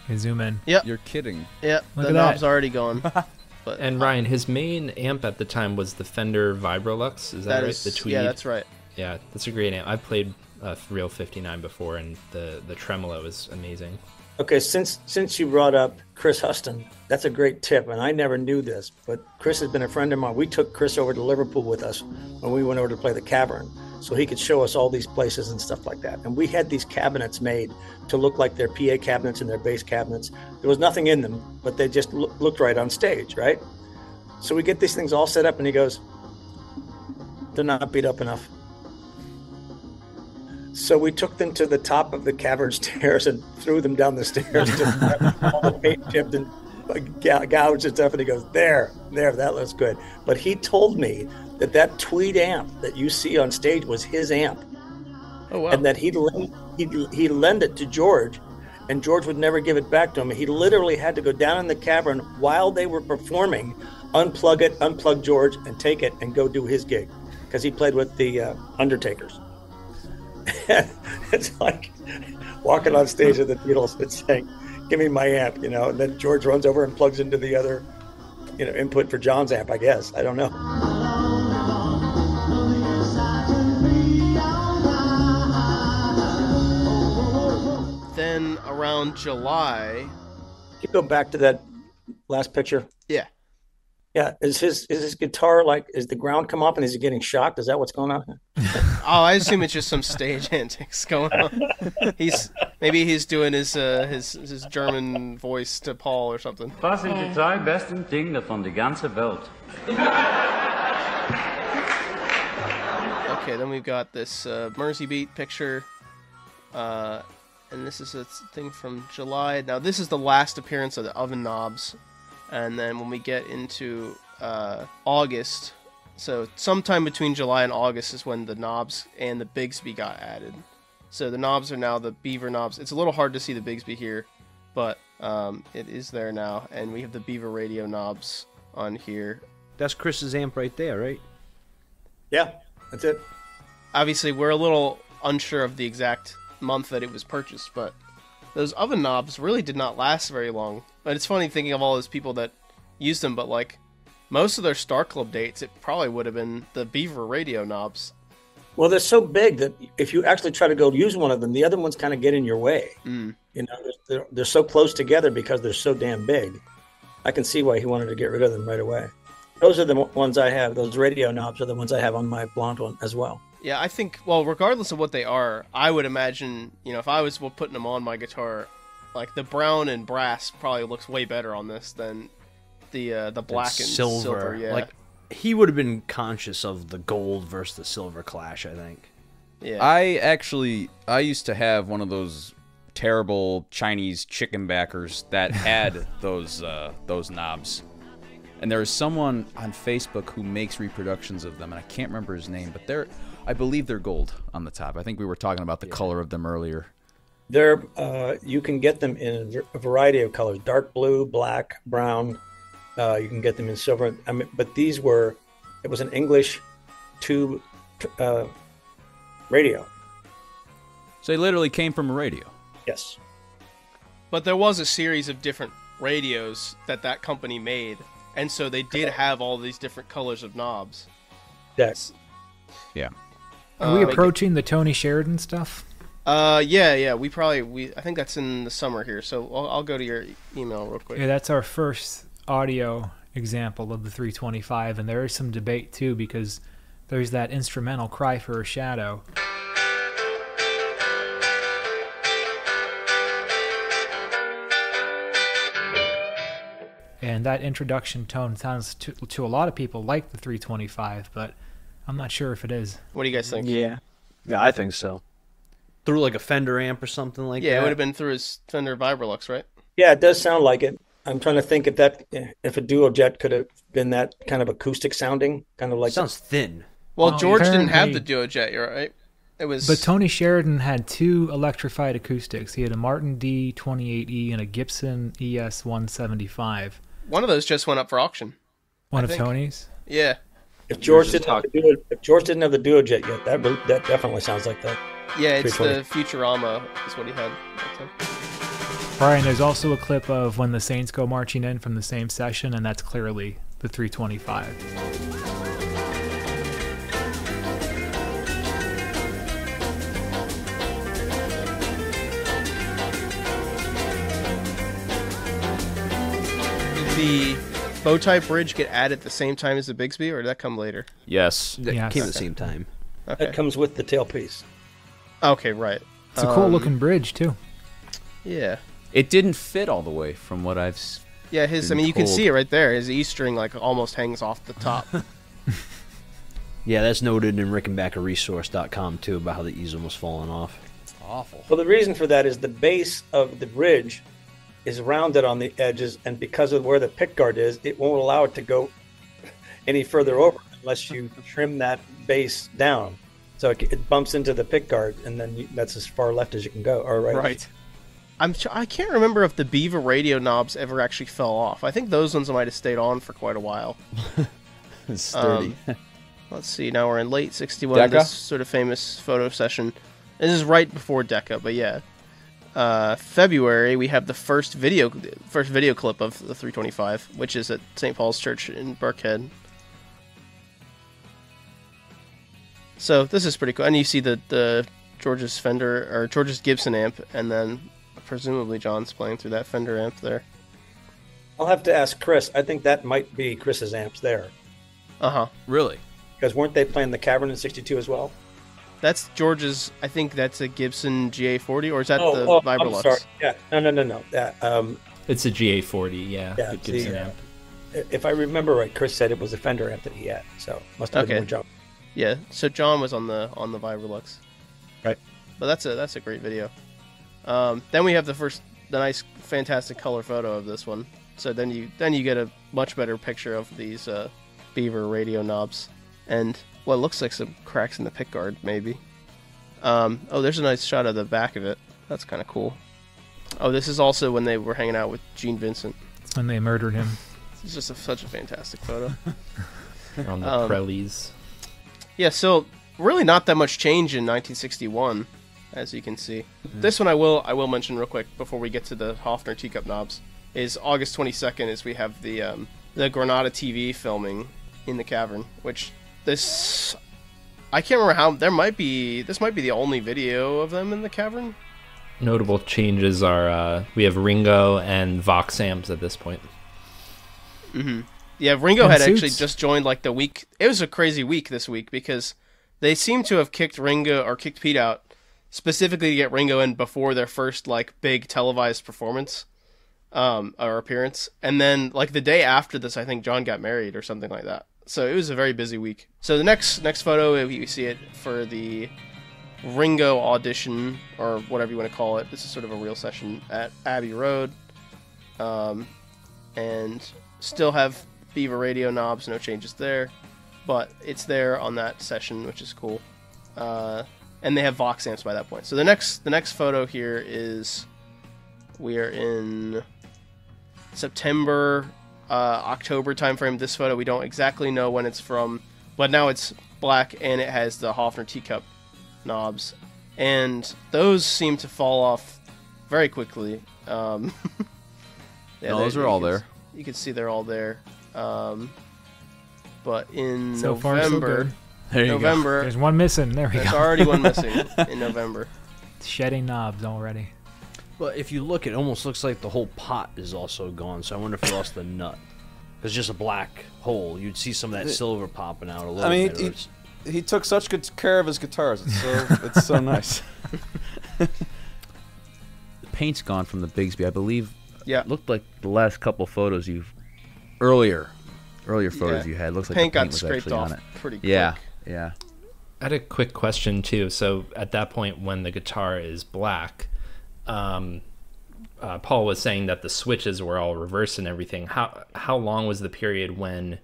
You zoom in. Yep. You're kidding. Yep, the knob's already gone. But, and Ryan, his main amp at the time was the Fender Vibrolux. Is that right? The Tweed? Yeah, that's right. Yeah, that's a great amp. I've played a real 59 before, and the tremolo is amazing. Okay, since you brought up Chris Huston, that's a great tip, and I never knew this, but Chris has been a friend of mine. We took Chris over to Liverpool with us when we went over to play the Cavern, so he could show us all these places and stuff like that. And we had these cabinets made to look like their PA cabinets and their bass cabinets. There was nothing in them, but they just looked right on stage, right? So we get these things all set up, and he goes, they're not beat up enough. So we took them to the top of the cavern stairs and threw them down the stairs to all the paint chipped and gouged and stuff. And he goes, there, that looks good. But he told me that Tweed amp that you see on stage was his amp. Oh, wow. And that he'd lend it to George, and George would never give it back to him. He literally had to go down in the cavern while they were performing, unplug George, and take it and go do his gig, because he played with the Undertakers. It's like walking on stage with the Beatles and saying, give me my amp, and then George runs over and plugs into the other, input for John's amp, I guess. I don't know. Then around July... Can you go back to that last picture? Yeah. Yeah, is his guitar like? Is the ground come off and is he getting shocked? Is that what's going on? Oh, I assume it's just some stage antics going on. He's doing his German voice to Paul or something. Was sind die zwei besten Dinge von der ganzen Welt? Okay, then we've got this Mersey Beat picture, and this is a thing from July. Now this is the last appearance of the oven knobs. And then when we get into August, so sometime between July and August is when the knobs and the Bigsby got added. So the knobs are now the Beaver knobs. It's a little hard to see the Bigsby here, but it is there now. And we have the Beaver radio knobs on here. That's Chris's amp right there, right? Yeah, that's it. Obviously, we're a little unsure of the exact month that it was purchased, but those oven knobs really did not last very long. But it's funny thinking of all those people that used them, but like most of their Star Club dates, it probably would have been the Beaver radio knobs. Well, they're so big that if you actually try to go use one of them, the other ones kind of get in your way. Mm. You know, they're so close together because they're so damn big. I can see why he wanted to get rid of them right away. Those are the ones I have. Those radio knobs are the ones I have on my blonde one as well. Yeah, I think, well, regardless of what they are, I would imagine, you know, if I was putting them on my guitar, like the brown and brass probably looks way better on this than the black and silver. Yeah. Like he would have been conscious of the gold versus the silver clash, I think. Yeah. I used to have one of those terrible Chinese Rickenbackers that had those knobs. And there is someone on Facebook who makes reproductions of them, and I can't remember his name, but I believe they're gold on the top. I think we were talking about the color of them earlier. You can get them in a variety of colors: dark blue, black, brown. You can get them in silver. I mean, but it was an English tube radio. So they literally came from a radio. Yes. But there was a series of different radios that company made, and so they did have all these different colors of knobs. Yes. Yeah. Are we approaching the Tony Sheridan stuff? Yeah. I think that's in the summer here. So I'll go to your email real quick. Yeah, that's our first audio example of the 325, and there is some debate too because there's that instrumental "Cry for a Shadow." And that introduction tone sounds to a lot of people like the 325, but I'm not sure if it is. What do you guys think? Yeah, I think so. Through like a Fender amp or something like that? Yeah, it would have been through his Fender Vibrolux, right? Yeah, it does sound like it. I'm trying to think if a Duo Jet could have been that kind of acoustic sounding, kind of like... Sounds thin. Well, George didn't have the Duo Jet, you're right? It was... But Tony Sheridan had two electrified acoustics. He had a Martin D28E and a Gibson ES175. One of those just went up for auction. One of Tony's? Yeah. If George didn't have the Duo Jet yet, that definitely sounds like that. Yeah, it's the Futurama is what he had. Brian, there's also a clip of when the Saints go marching in from the same session, and that's clearly the 325. The Bowtie Bridge get added at the same time as the Bigsby, or did that come later? Yes. That came at the same time. Okay. That comes with the tailpiece. Okay, right. It's a cool looking bridge, too. Yeah. It didn't fit all the way from what I've Yeah, you can see it right there. His E string like almost hangs off the top. Yeah, that's noted in RickenbackerResource.com too about how the E's almost falling off. It's awful. Well, the reason for that is the base of the bridge is rounded on the edges, and because of where the pickguard is, it won't allow it to go any further over unless you trim that base down. So it bumps into the pickguard, and then that's as far left as you can go, or right. Right. I can't remember if the Beaver radio knobs ever actually fell off. I think those ones might have stayed on for quite a while. It's sturdy. Let's see. Now we're in late '61. Decca? This sort of famous photo session. This is right before Decca, but yeah. February, we have the first video clip of the 325, which is at St. Paul's Church in Birkhead. So this is pretty cool, and you see the George's Fender or George's Gibson amp, and then presumably John's playing through that Fender amp there. I'll have to ask Chris. I think that might be Chris's amps there. Really? Because weren't they playing the Cavern in '62 as well? That's George's. I think that's a Gibson GA40, or is that the I'm Vibrolux? sorry. Yeah, no. It's a GA40, yeah. Yeah, the Gibson the, amp. If I remember right, Chris said it was a Fender amp that he had, so must have been more John. Yeah, so John was on the Vibrolux, right? But that's a great video. Then we have the nice, fantastic color photo of this one. So then you get a much better picture of these Beaver radio knobs, and what looks like some cracks in the pickguard, maybe. There's a nice shot of the back of it. That's kind of cool. Oh, this is also when they were hanging out with Gene Vincent. It's when they murdered him. It's just such a fantastic photo. On the Prellies. Yeah, so really not that much change in 1961, as you can see. This one I will mention real quick before we get to the Hofner teacup knobs. Is August 22nd is we have the Granada TV filming in the Cavern, which this I can't remember how this might be the only video of them in the Cavern. Notable changes are we have Ringo and Vox amps at this point. Mm-hmm. Yeah, Ringo And had Suits. actually just joined like the week. It was a crazy week this week because they seem to have kicked Pete out specifically to get Ringo in before their first like big televised performance or appearance. And then like the day after this, I think John got married or something like that. So it was a very busy week. So the next photo, you see it for the Ringo audition or whatever you want to call it. This is sort of a real session at Abbey Road. And still have Beaver radio knobs, no changes there, but it's there on that session, which is cool. And they have Vox amps by that point. So the next photo here is we are in September, October timeframe. This photo we don't exactly know when it's from, but now it's black and it has the Hofner teacup knobs, and those seem to fall off very quickly. Yeah, no, those are all there. You can see they're all there. But in So far, so November, good. There you November, There's one missing. There we there's go. already one missing in November. Shedding knobs already. But if you look, it almost looks like the whole pot is also gone. So I wonder if we lost the nut. It's just a black hole. You'd see some of that silver popping out a little bit. He took such good care of his guitars. It's so nice. The paint's gone from the Bigsby, I believe. Yeah, it looked like the last couple photos earlier photos you had. Looks like paint the got paint was scraped actually off on it. pretty quick. Yeah. I had a quick question too. So at that point, when the guitar is black, Paul was saying that the switches were all reversed and everything. How long was the period when,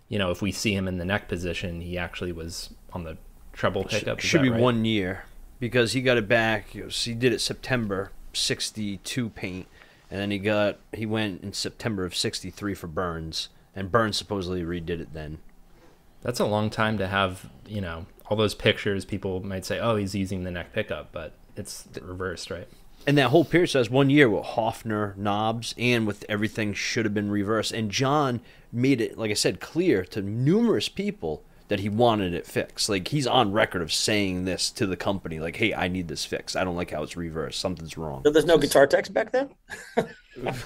if we see him in the neck position, he actually was on the treble pickup? Should be right? 1 year because he got it back. He did it September '62 paint, and then he went in September of '63 for Burns, and Burns supposedly redid it then. That's a long time to have, all those pictures. People might say, oh, he's using the neck pickup, but it's reversed, right? And that whole period says 1 year with Hofner knobs and with everything should have been reversed. And John made it, like I said, clear to numerous people that he wanted it fixed. Like, he's on record of saying this to the company, like, hey, I need this fixed. I don't like how it's reversed. Something's wrong. So there's no guitar techs back then?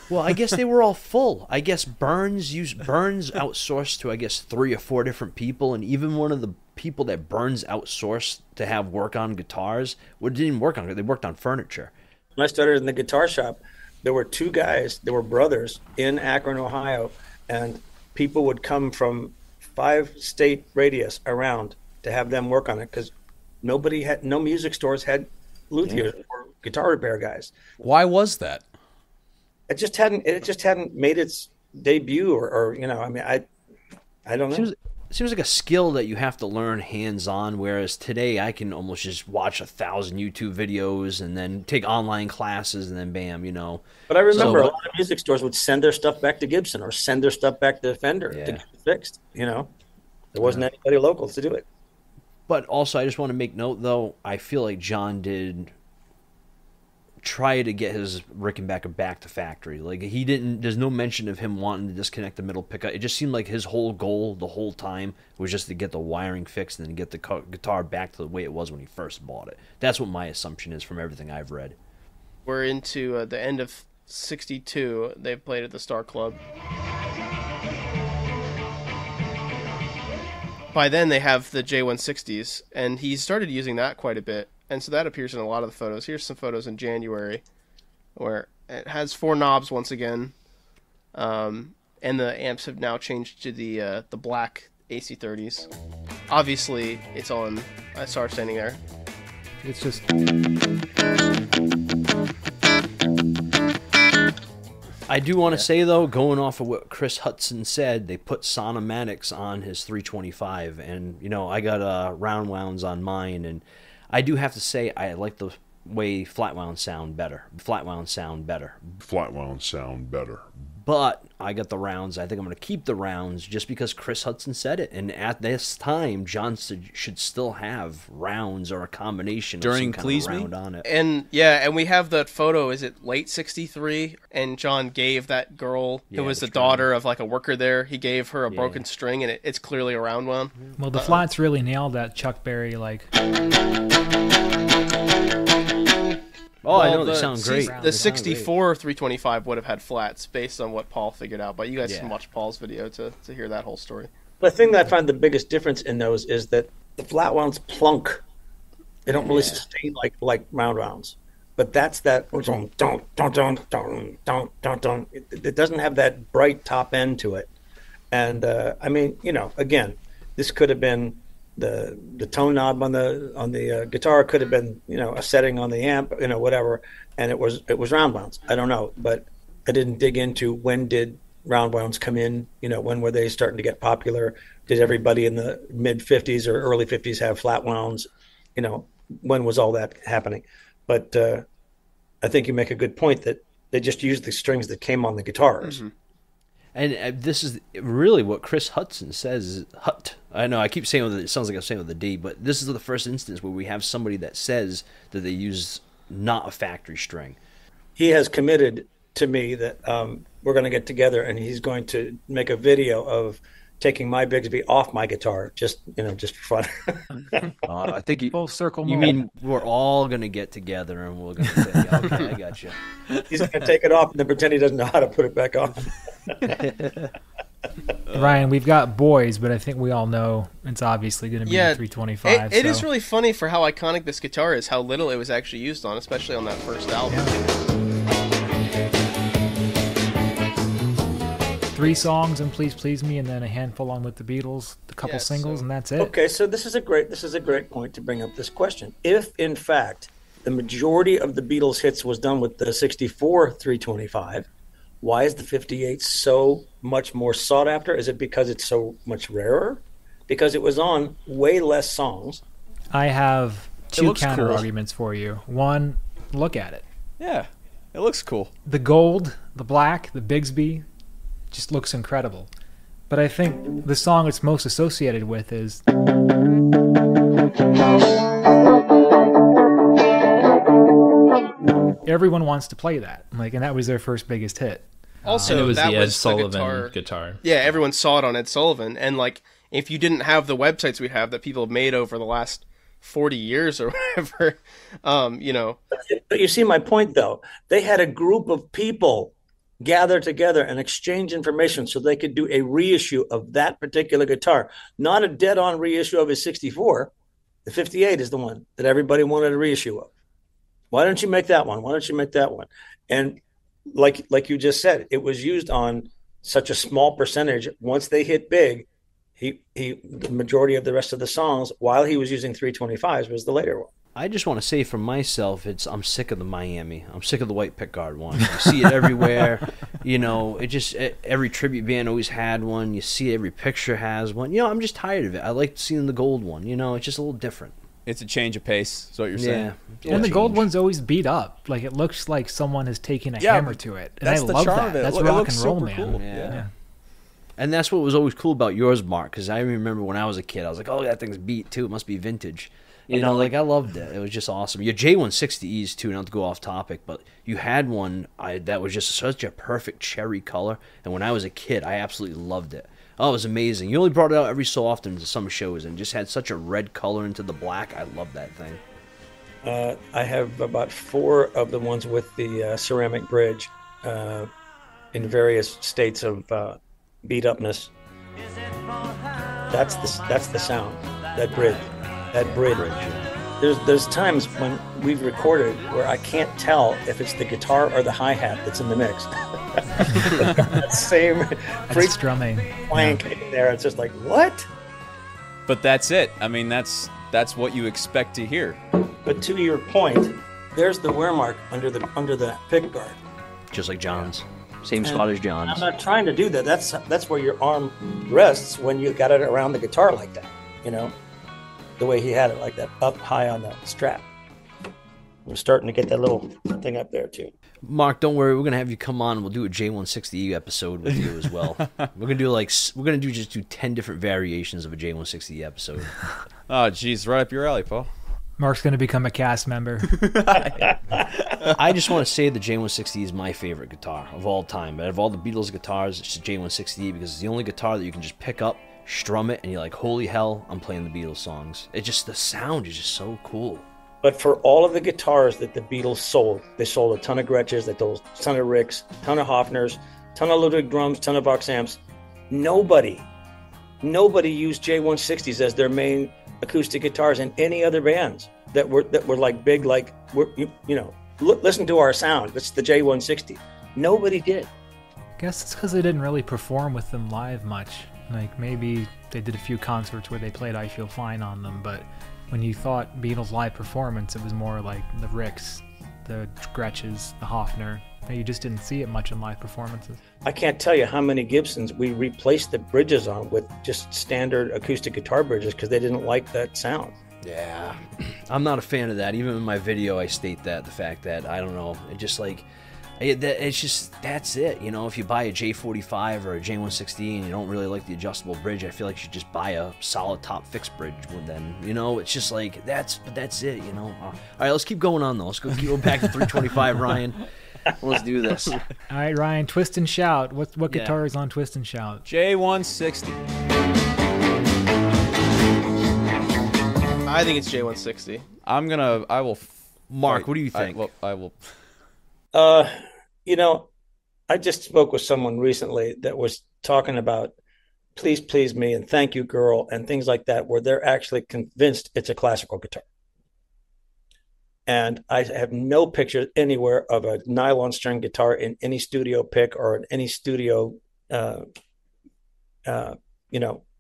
Well, I guess they were all full. I guess Burns outsourced to, 3 or 4 different people, and even one of the people that Burns outsourced to have work on guitars, didn't work on it. They worked on furniture. When I started in the guitar shop, there were 2 guys, they were brothers in Akron, Ohio, and people would come from 5-state radius around to have them work on it because no music stores had luthiers or guitar repair guys. Why was that? It just hadn't made its debut or I don't know. Seems like a skill that you have to learn hands-on, whereas today I can almost just watch 1,000 YouTube videos and then take online classes and then bam, But I remember a lot of music stores would send their stuff back to Gibson or send their stuff back to Fender to get it fixed, There wasn't anybody local to do it. But also, I just want to make note, though, I feel like John did try to get his Rickenbacker back to factory. Like, he didn't, there's no mention of him wanting to disconnect the middle pickup. It just seemed like his whole goal the whole time was just to get the wiring fixed and then get the guitar back to the way it was when he first bought it. That's what my assumption is from everything I've read. We're into the end of '62. They played at the Star Club. By then, they have the J160s, and he started using that quite a bit. And so that appears in a lot of the photos. Here's some photos in January where it has 4 knobs once again. And the amps have now changed to the black AC30s. Obviously, it's on. I saw her standing there. It's just... I do want to say, though, going off of what Chris Hudson said, they put Sonomatics on his 325. And, you know, I got round wounds on mine. And I do have to say I like the way flat wound sound better. But I got the rounds. I think I'm going to keep the rounds just because Chris Hudson said it. And at this time, John should still have rounds or a combination during of some Please kind of Me? round on it. And yeah, and we have that photo. Is it late '63? And John gave that girl who was the daughter of like a worker there. He gave her a broken string, and it's clearly a round one. Well, the flats really nailed that Chuck Berry like. Oh, I know, they sound great. The 64 325 would have had flats based on what Paul figured out, but you guys can watch Paul's video to hear that whole story. The thing that I find the biggest difference in those is that the flat wounds plunk. They don't really sustain like round rounds. But that's that it doesn't have that bright top end to it. And I mean, you know, again, this could have been the tone knob on the guitar, could have been, you know, a setting on the amp, you know, whatever, and it was round wounds. I don't know, but I didn't dig into when did round wounds come in, you know, when were they starting to get popular? Did everybody in the mid 50s or early 50s have flat wounds? You know, when was all that happening? But I think you make a good point that they just used the strings that came on the guitars. Mm-hmm. And this is really what Chris Hudson says. I know I keep saying it sounds like I'm saying with a D, but this is the first instance where we have somebody that says that they use not a factory string. He has committed to me that we're going to get together and he's going to make a video of taking my Bigsby off my guitar, just for fun. I think full circle. You mean we're all going to get together and we're going to say, okay, I got you. He's going to take it off and then pretend he doesn't know how to put it back on. Ryan, we've got boys, but I think we all know it's obviously going to be a 325. It is really funny for how iconic this guitar is, how little it was actually used on, especially on that first album. Yeah. 3 songs and Please Please Me, and then a handful on with the Beatles, a couple singles, and that's it. Okay, so this is a great point to bring up this question. If in fact the majority of the Beatles hits was done with the 64 325, why is the 58 so much more sought after? Is it because it's so much rarer? Because it was on way less songs. I have 2 counter arguments for you. One, look at it. Yeah, it looks cool. The gold, the black, the Bigsby just looks incredible. But I think the song it's most associated with is everyone wants to play that, and that was their first biggest hit. Also, and it was that the Ed was Sullivan guitar. Yeah, everyone saw it on Ed Sullivan, and if you didn't have the websites we have that people have made over the last 40 years or whatever, you know. But you see my point, though. They had a group of people gather together and exchange information so they could do a reissue of that particular guitar, not a dead-on reissue of his 64. The 58 is the one that everybody wanted a reissue of. Why don't you make that one? Why don't you make that one? And like you just said, it was used on such a small percentage. Once they hit big, the majority of the rest of the songs, while he was using 325s, was the later one. I just want to say for myself, I'm sick of the Miami. I'm sick of the white pickguard one. You see it everywhere. You know, every tribute band always had one. You see every picture has one. You know, I'm just tired of it. I like seeing the gold one. You know, it's just a little different. It's a change of pace, is what you're saying. Yeah. And the gold one's always beat up. Like, it looks like someone has taken a hammer to it. And that's I the love charm that. of it. That's it rock looks and roll, super man. Cool. Yeah. And that's what was always cool about yours, Mark, because I remember when I was a kid, I was like, oh, that thing's beat, too. It must be vintage. You know, I loved it. It was just awesome. Your J160Es, too, not to go off topic, but you had one that was just such a perfect cherry color. And when I was a kid, I absolutely loved it. Oh, it was amazing. You only brought it out every so often to some shows and just had such a red color into the black. I love that thing. I have about 4 of the ones with the ceramic bridge. in various states of beat upness. That's the sound. That bridge. There's times when we've recorded where I can't tell if it's the guitar or the hi-hat that's in the mix. That same freak strumming plank in there. It's just like, what? But that's it. I mean, that's what you expect to hear. But to your point, there's the wear mark under the pick guard. Just like John's. Same spot as John's. I'm not trying to do that. That's where your arm rests when you got it around the guitar like that, you know? The way he had it, like that, up high on the strap. We're starting to get that little thing up there too. Mark, don't worry. We're gonna have you come on. We'll do a J160E episode with you as well. We're gonna do 10 different variations of a J160E episode. Oh, geez, right up your alley, Paul. Mark's gonna become a cast member. I just want to say the J160E is my favorite guitar of all time. Out of all the Beatles guitars, it's the J160E because it's the only guitar that you can just pick up, strum it, and you're like, holy hell, I'm playing the Beatles songs. The sound is just so cool. But for all of the guitars that the Beatles sold, they sold a ton of Gretches, they sold a ton of Ricks, ton of Hofners, ton of Ludwig drums, ton of Vox amps. Nobody used J160s as their main acoustic guitars in any other bands that were like big, like, listen to our sound. It's the J160. Nobody did. I guess it's because they didn't really perform with them live much. Like, maybe they did a few concerts where they played I Feel Fine on them, but when you thought Beatles live performance, it was more like the Ricks, the Gretches, the Hofner. You just didn't see it much in live performances. I can't tell you how many Gibsons we replaced the bridges on with just standard acoustic guitar bridges because they didn't like that sound. Yeah, I'm not a fan of that. Even in my video, I state that, the fact that, I don't know, that's it. You know, if you buy a J45 or a J160 and you don't really like the adjustable bridge, I feel like you should just buy a solid top fixed bridge. Then, you know, it's just like, that's it, you know. All right, let's keep going on, though. Let's go back to 325, Ryan. Let's do this. All right, Ryan, Twist and Shout. What guitar is on Twist and Shout? J160. I think it's J160. I will. Mark, what do you think? I will. I just spoke with someone recently that was talking about Please Please Me and Thank You Girl and things like that, where they're actually convinced it's a classical guitar. And I have no picture anywhere of a nylon string guitar in any studio pick or in any studio,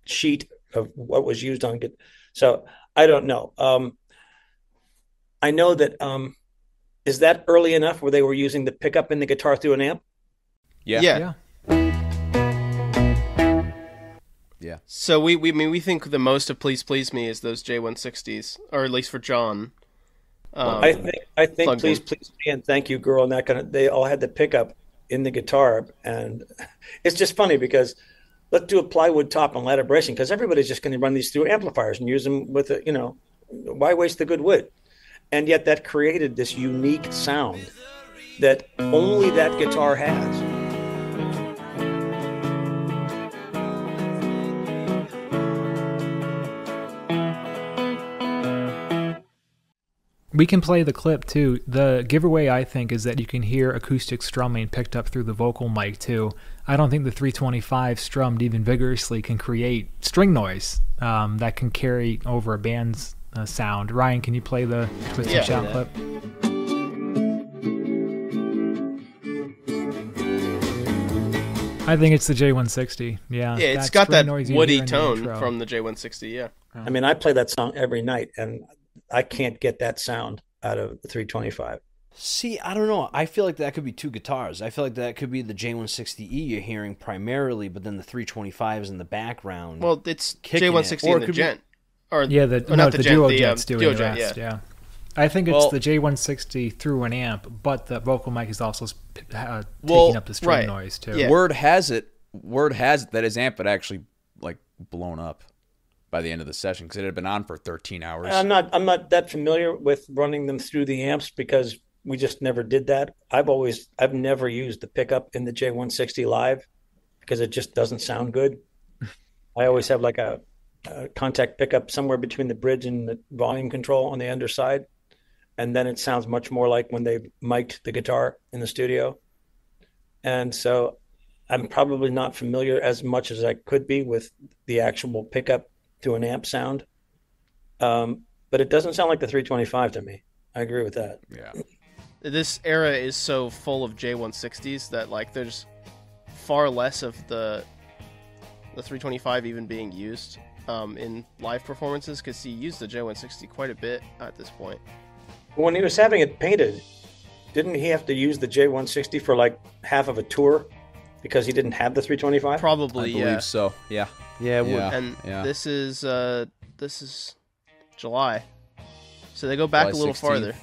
sheet of what was used on it. So I don't know. I know that, is that early enough where they were using the pickup in the guitar through an amp? Yeah. So we think the most of Please Please Me is those J160s, or at least for John. I think Please Please Me and Thank You Girl and that kind of, they all had the pickup in the guitar, and it's just funny because let's do a plywood top and ladder bracing because everybody's just going to run these through amplifiers and use them with why waste the good wood? And yet that created this unique sound that only that guitar has. We can play the clip too. The giveaway, I think, is that you can hear acoustic strumming picked up through the vocal mic too. I don't think the 325 strummed even vigorously can create string noise that can carry over a band's sound. Ryan, can you play the Twist and Shout clip? I think it's the J160. Yeah, it's got that woody tone from the J160. Yeah. I mean, I play that song every night, and I can't get that sound out of the 325. See, I don't know. I feel like that could be two guitars. I feel like that could be the J160E you're hearing primarily, but then the 325 is in the background. Well, it's J160 and the Gent. The Duo Jet's doing the rest. Yeah. I think it's the J160 through an amp, but the vocal mic is also taking up the string noise too. Yeah. Word has it that his amp had actually blown up by the end of the session because it had been on for 13 hours. I'm not that familiar with running them through the amps because we just never did that. I've never used the pickup in the J160 live because it just doesn't sound good. I always have like a contact pickup somewhere between the bridge and the volume control on the underside. And then it sounds much more like when they mic'd the guitar in the studio. And so I'm probably not familiar as much as I could be with the actual pickup to an amp sound. But it doesn't sound like the 325 to me. I agree with that. Yeah. This era is so full of J160s that like there's far less of the 325 even being used in live performances, because he used the J160 quite a bit at this point. When he was having it painted, didn't he have to use the J160 for like half of a tour because he didn't have the 325? Probably, I believe so. Yeah. Yeah, And this is July, so they go back July a little 16th. farther.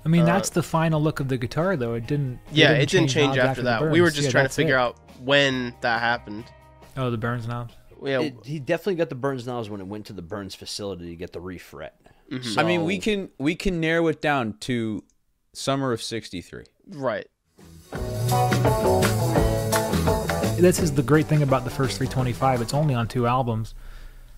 I mean, that's the final look of the guitar, though. It didn't. Yeah, it didn't change knobs after the that. Burns. We were just trying to that's figure it. out when that happened. Oh, the Burns knobs. Yeah, He definitely got the Burns knobs when it went to the Burns facility to get the refret. Mhm. I mean, we can narrow it down to summer of '63. right. This is the great thing about the first 325. It's only on 2 albums,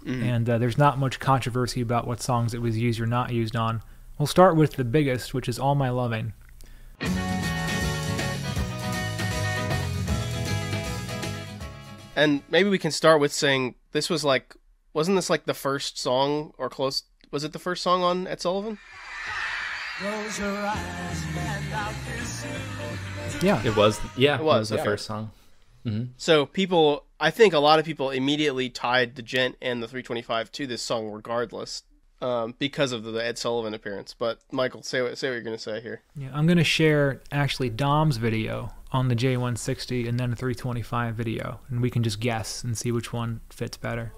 and there's not much controversy about what songs it was used or not used on. We'll start with the biggest, which is All My Loving. And maybe we can start with saying this was like, wasn't this like the first song or close? Was it the first song on Ed Sullivan? Close your eyes and I'll kiss you. Yeah. It was. Yeah, It was, the yeah. first song. So people, I think a lot of people immediately tied the Gent and the 325 to this song regardless, because of the Ed Sullivan appearance. But Michael, say what you're going to say here. Yeah, I'm going to share actually Dom's video on the J160 and then a 325 video, and we can just guess and see which one fits better.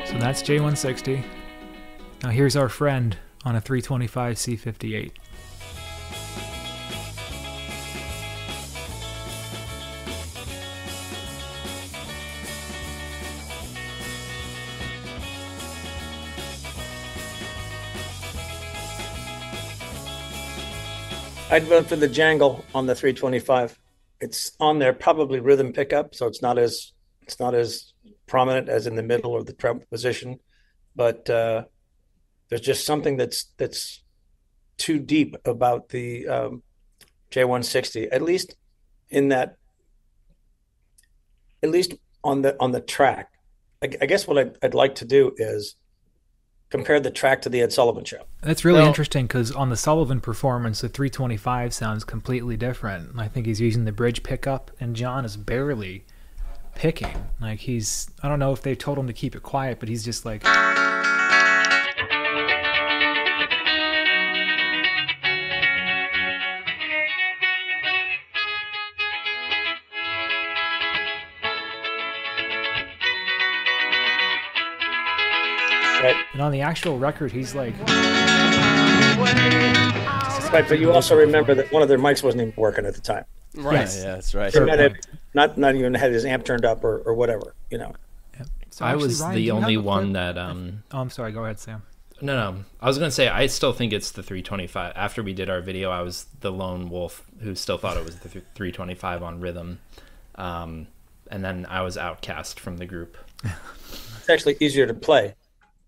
So that's J160. Now here's our friend on a 325 C58. I'd vote for the jangle on the 325. It's on there, probably rhythm pickup, so it's not as prominent as in the middle or the trumpet position, but there's just something that's too deep about the J160, at least on the track. I guess what I'd like to do is compare the track to the Ed Sullivan show. That's really interesting because on the Sullivan performance, the 325 sounds completely different. I think he's using the bridge pickup, and John is barely picking. Like I don't know if they told him to keep it quiet, but he's just like. Right. And on the actual record, he's like. Right, but you also remember that one of their mics wasn't even working at the time. Right. Yes. Yeah, that's right. He might have not even had his amp turned up or whatever, you know. Yep. So I actually, was Ryan, the do you only have a one clip? that. Oh, I'm sorry. Go ahead, Sam. No. I was gonna say I still think it's the 325. After we did our video, I was the lone wolf who still thought it was the 325 on rhythm, and then I was outcast from the group. It's actually easier to play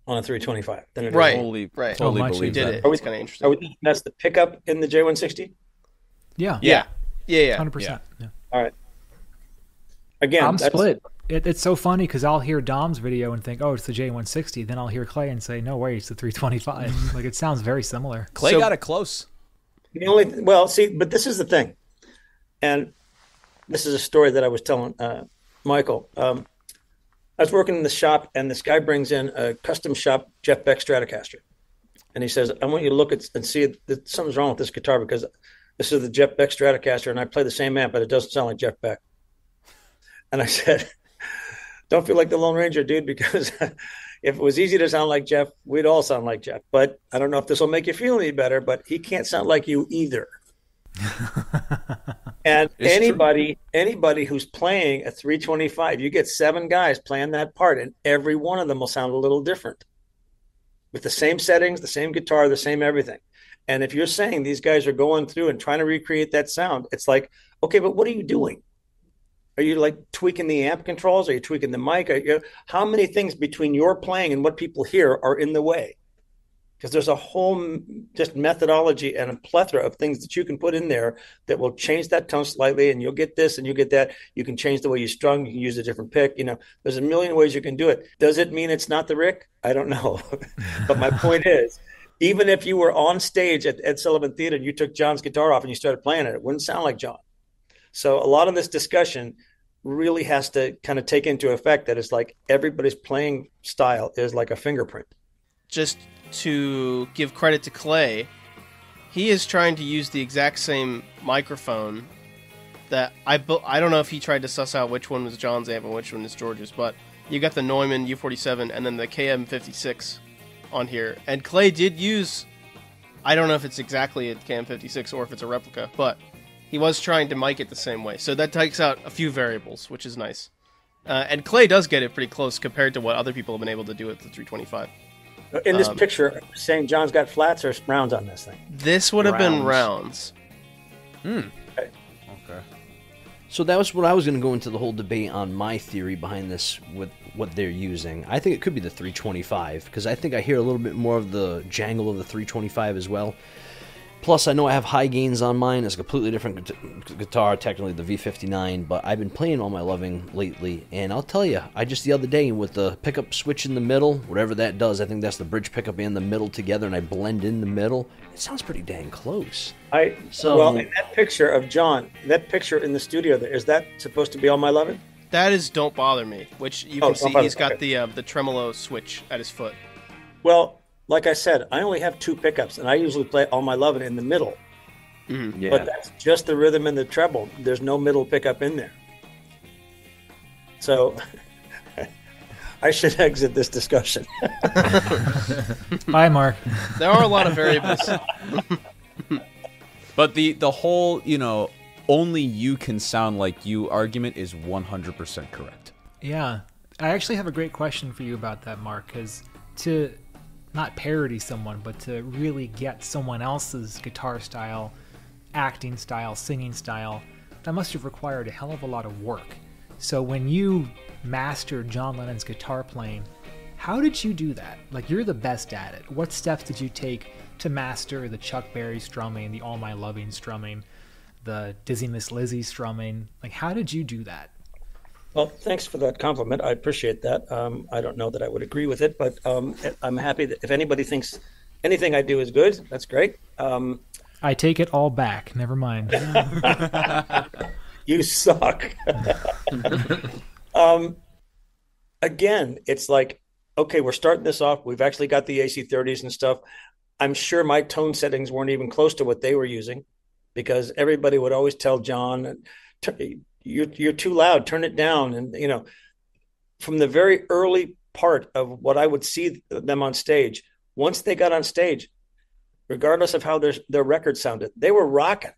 on a 325 than it is. Right. Totally much believe We did that. it. Are we- It's kind of Are interesting. we thinking that's the pickup in the J160? Yeah. Yeah. 100%. Yeah. All right. Again, I'm split. It's so funny because I'll hear Dom's video and think, oh, it's the J160. Then I'll hear Clay and say, no way, it's the 325. Like, it sounds very similar. Clay So- got it close. But this is the thing, and this is a story that I was telling Michael. I was working in the shop, and this guy brings in a custom shop Jeff Beck Stratocaster, and he says, "I want you to look at and see that something's wrong with this guitar because this is the Jeff Beck Stratocaster, and I play the same amp, but it doesn't sound like Jeff Beck." And I said, "Don't feel like the Lone Ranger, dude, because if it was easy to sound like Jeff, we'd all sound like Jeff. But I don't know if this will make you feel any better, but he can't sound like you either." And anybody who's playing a 325, you get 7 guys playing that part, and every one of them will sound a little different with the same settings, the same guitar, the same everything. And if you're saying these guys are going through and trying to recreate that sound, it's like, okay, but what are you doing? Are you like tweaking the amp controls? Are you tweaking the mic? How many things between your playing and what people hear are in the way? Because there's a whole just methodology and a plethora of things that you can put in there that will change that tone slightly, and you'll get this and you'll get that. You can change the way you strum. You can use a different pick. There's a million ways you can do it. Does it mean it's not the Rick? I don't know. But my point is, even if you were on stage at Sullivan Theater and you took John's guitar off and you started playing it, it wouldn't sound like John. So a lot of this discussion really has to kind of take into effect that it's like everybody's playing style is like a fingerprint. Just to give credit to Clay, he is trying to use the exact same microphone that I don't know if he tried to suss out which one was John's amp and which one is George's, but you got the Neumann U47 and then the KM56 on here. And Clay did use, I don't know if it's exactly a KM56 or if it's a replica, but he was trying to mic it the same way. So that takes out a few variables, which is nice. And Clay does get it pretty close compared to what other people have been able to do with the 325. In this picture, saying John's got flats or rounds on this thing? This would have been rounds. Okay. So that was what I was going to go into the whole debate on my theory behind this with what they're using. I think it could be the 325 because I think I hear a little bit more of the jangle of the 325 as well. Plus, I know I have high gains on mine. It's a completely different guitar, technically the V59, but I've been playing All My Loving lately, and I'll tell you, I just the other day, with the pickup switch in the middle, whatever that does, I think that's the bridge pickup and the middle together, and I blend in the middle, it sounds pretty dang close. Well, in that picture of John, that picture in the studio, there, is that supposed to be All My Loving? That is Don't Bother Me, which you can see he's got the tremolo switch at his foot. Well, like I said, I only have 2 pickups, and I usually play All My Lovin' in the middle. Mm-hmm. Yeah. But that's just the rhythm and the treble. There's no middle pickup in there. So I should exit this discussion. Bye, Mark. There are a lot of variables. But the whole, only you can sound like you argument is 100% correct. Yeah. I actually have a great question for you about that, Mark, because to not parody someone, but to really get someone else's guitar style, acting style, singing style, that must have required a hell of a lot of work. So when you mastered John Lennon's guitar playing, how did you do that? Like, you're the best at it. What steps did you take to master the Chuck Berry strumming, the All My Loving strumming, the Dizzy Miss Lizzy strumming? Like, how did you do that? Well, thanks for that compliment. I appreciate that. I don't know that I would agree with it, but I'm happy that if anybody thinks anything I do is good, that's great. I take it all back. Never mind. You suck. Again, it's like, okay, we're starting this off. We've actually got the AC30s and stuff. I'm sure my tone settings weren't even close to what they were using because everybody would always tell John, you're too loud, turn it down. And, from the very early part of what I would see them on stage, once they got on stage, regardless of how their record sounded, they were rocking.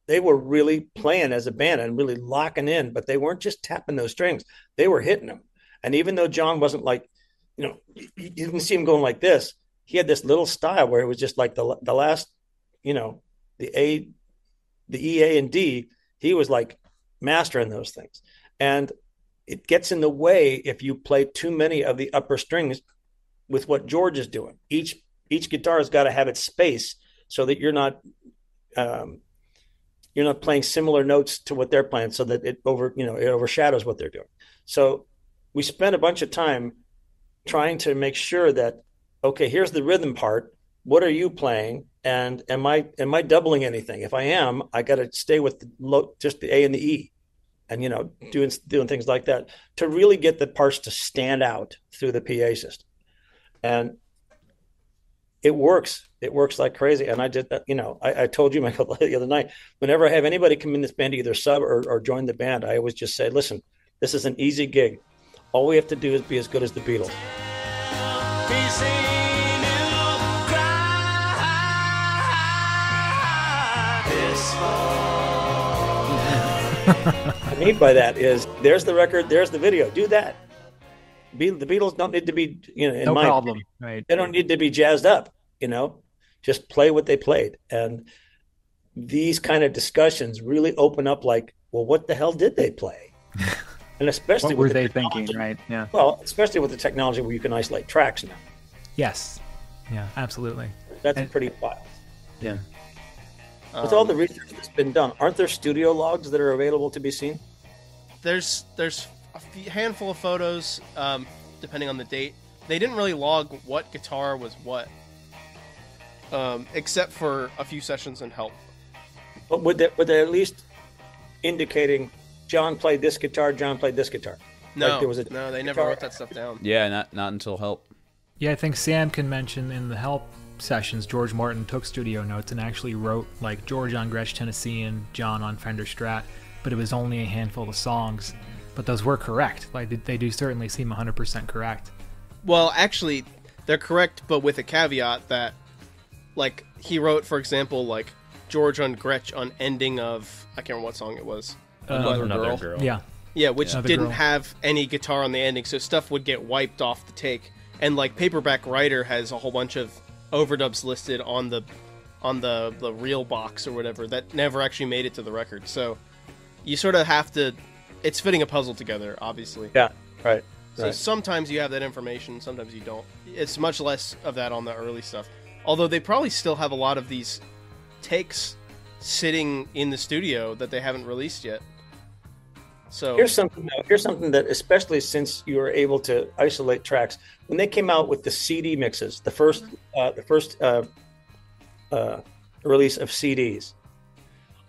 They were really playing as a band and really locking in, but they weren't just tapping those strings. They were hitting them. And even though John wasn't like, you didn't see him going like this, he had this little style where it was just like the last, the E, A, and D, he was like mastering those things. And it gets in the way if you play too many of the upper strings with what George is doing. Each guitar has got to have its space so that you're not playing similar notes to what they're playing, so that it overshadows what they're doing. So we spent a bunch of time trying to make sure that, okay, here's the rhythm part. What are you playing? And am I doubling anything? If I am, I got to stay with just the A and the E, and doing things like that to really get the parts to stand out through the PA system. And it works. It works like crazy. And I did that. I told you, Michael, the other night, whenever I have anybody come in this band to either sub or join the band, I always just say, listen, this is an easy gig. All we have to do is be as good as the Beatles. What I mean by that is, there's the record, there's the video. Do that. The Beatles don't need to be, no problem. Right? They don't need to be jazzed up. Just play what they played. And these kind of discussions really open up like well, what the hell did they play? And especially What were with the they technology- thinking, right? Yeah. Well, especially with the technology where you can isolate tracks now. Yes. Yeah, absolutely. That's pretty wild. Yeah. With all the research that's been done, aren't there studio logs that are available to be seen? There's a handful of photos, depending on the date. They didn't really log what guitar was what, except for a few sessions in Help. But were they at least indicating John played this guitar, John played this guitar? No, Like there was a no, they never guitar- wrote that stuff down. Yeah, not until Help. Yeah, I think Sam can mention in the Help sessions, George Martin took studio notes and actually wrote like George on Gretsch Tennessee and John on Fender Strat, but it was only a handful of songs. But those were correct. Like they do certainly seem 100% correct. Well, actually, they're correct, but with a caveat that, like, he wrote, for example, like George on Gretsch on ending of, I can't remember what song it was. Another girl. Yeah. Yeah, which Another didn't Girl. have any guitar on the ending, so stuff would get wiped off the take. And like Paperback Writer has a whole bunch of overdubs listed on the real box or whatever that never actually made it to the record. So you sort of have to. It's fitting a puzzle together, obviously. Yeah, right. So right. sometimes you have that information, sometimes you don't. It's much less of that on the early stuff. Although they probably still have a lot of these takes sitting in the studio that they haven't released yet. So Here's something that, especially since you were able to isolate tracks, when they came out with the CD mixes, the first release of CDs,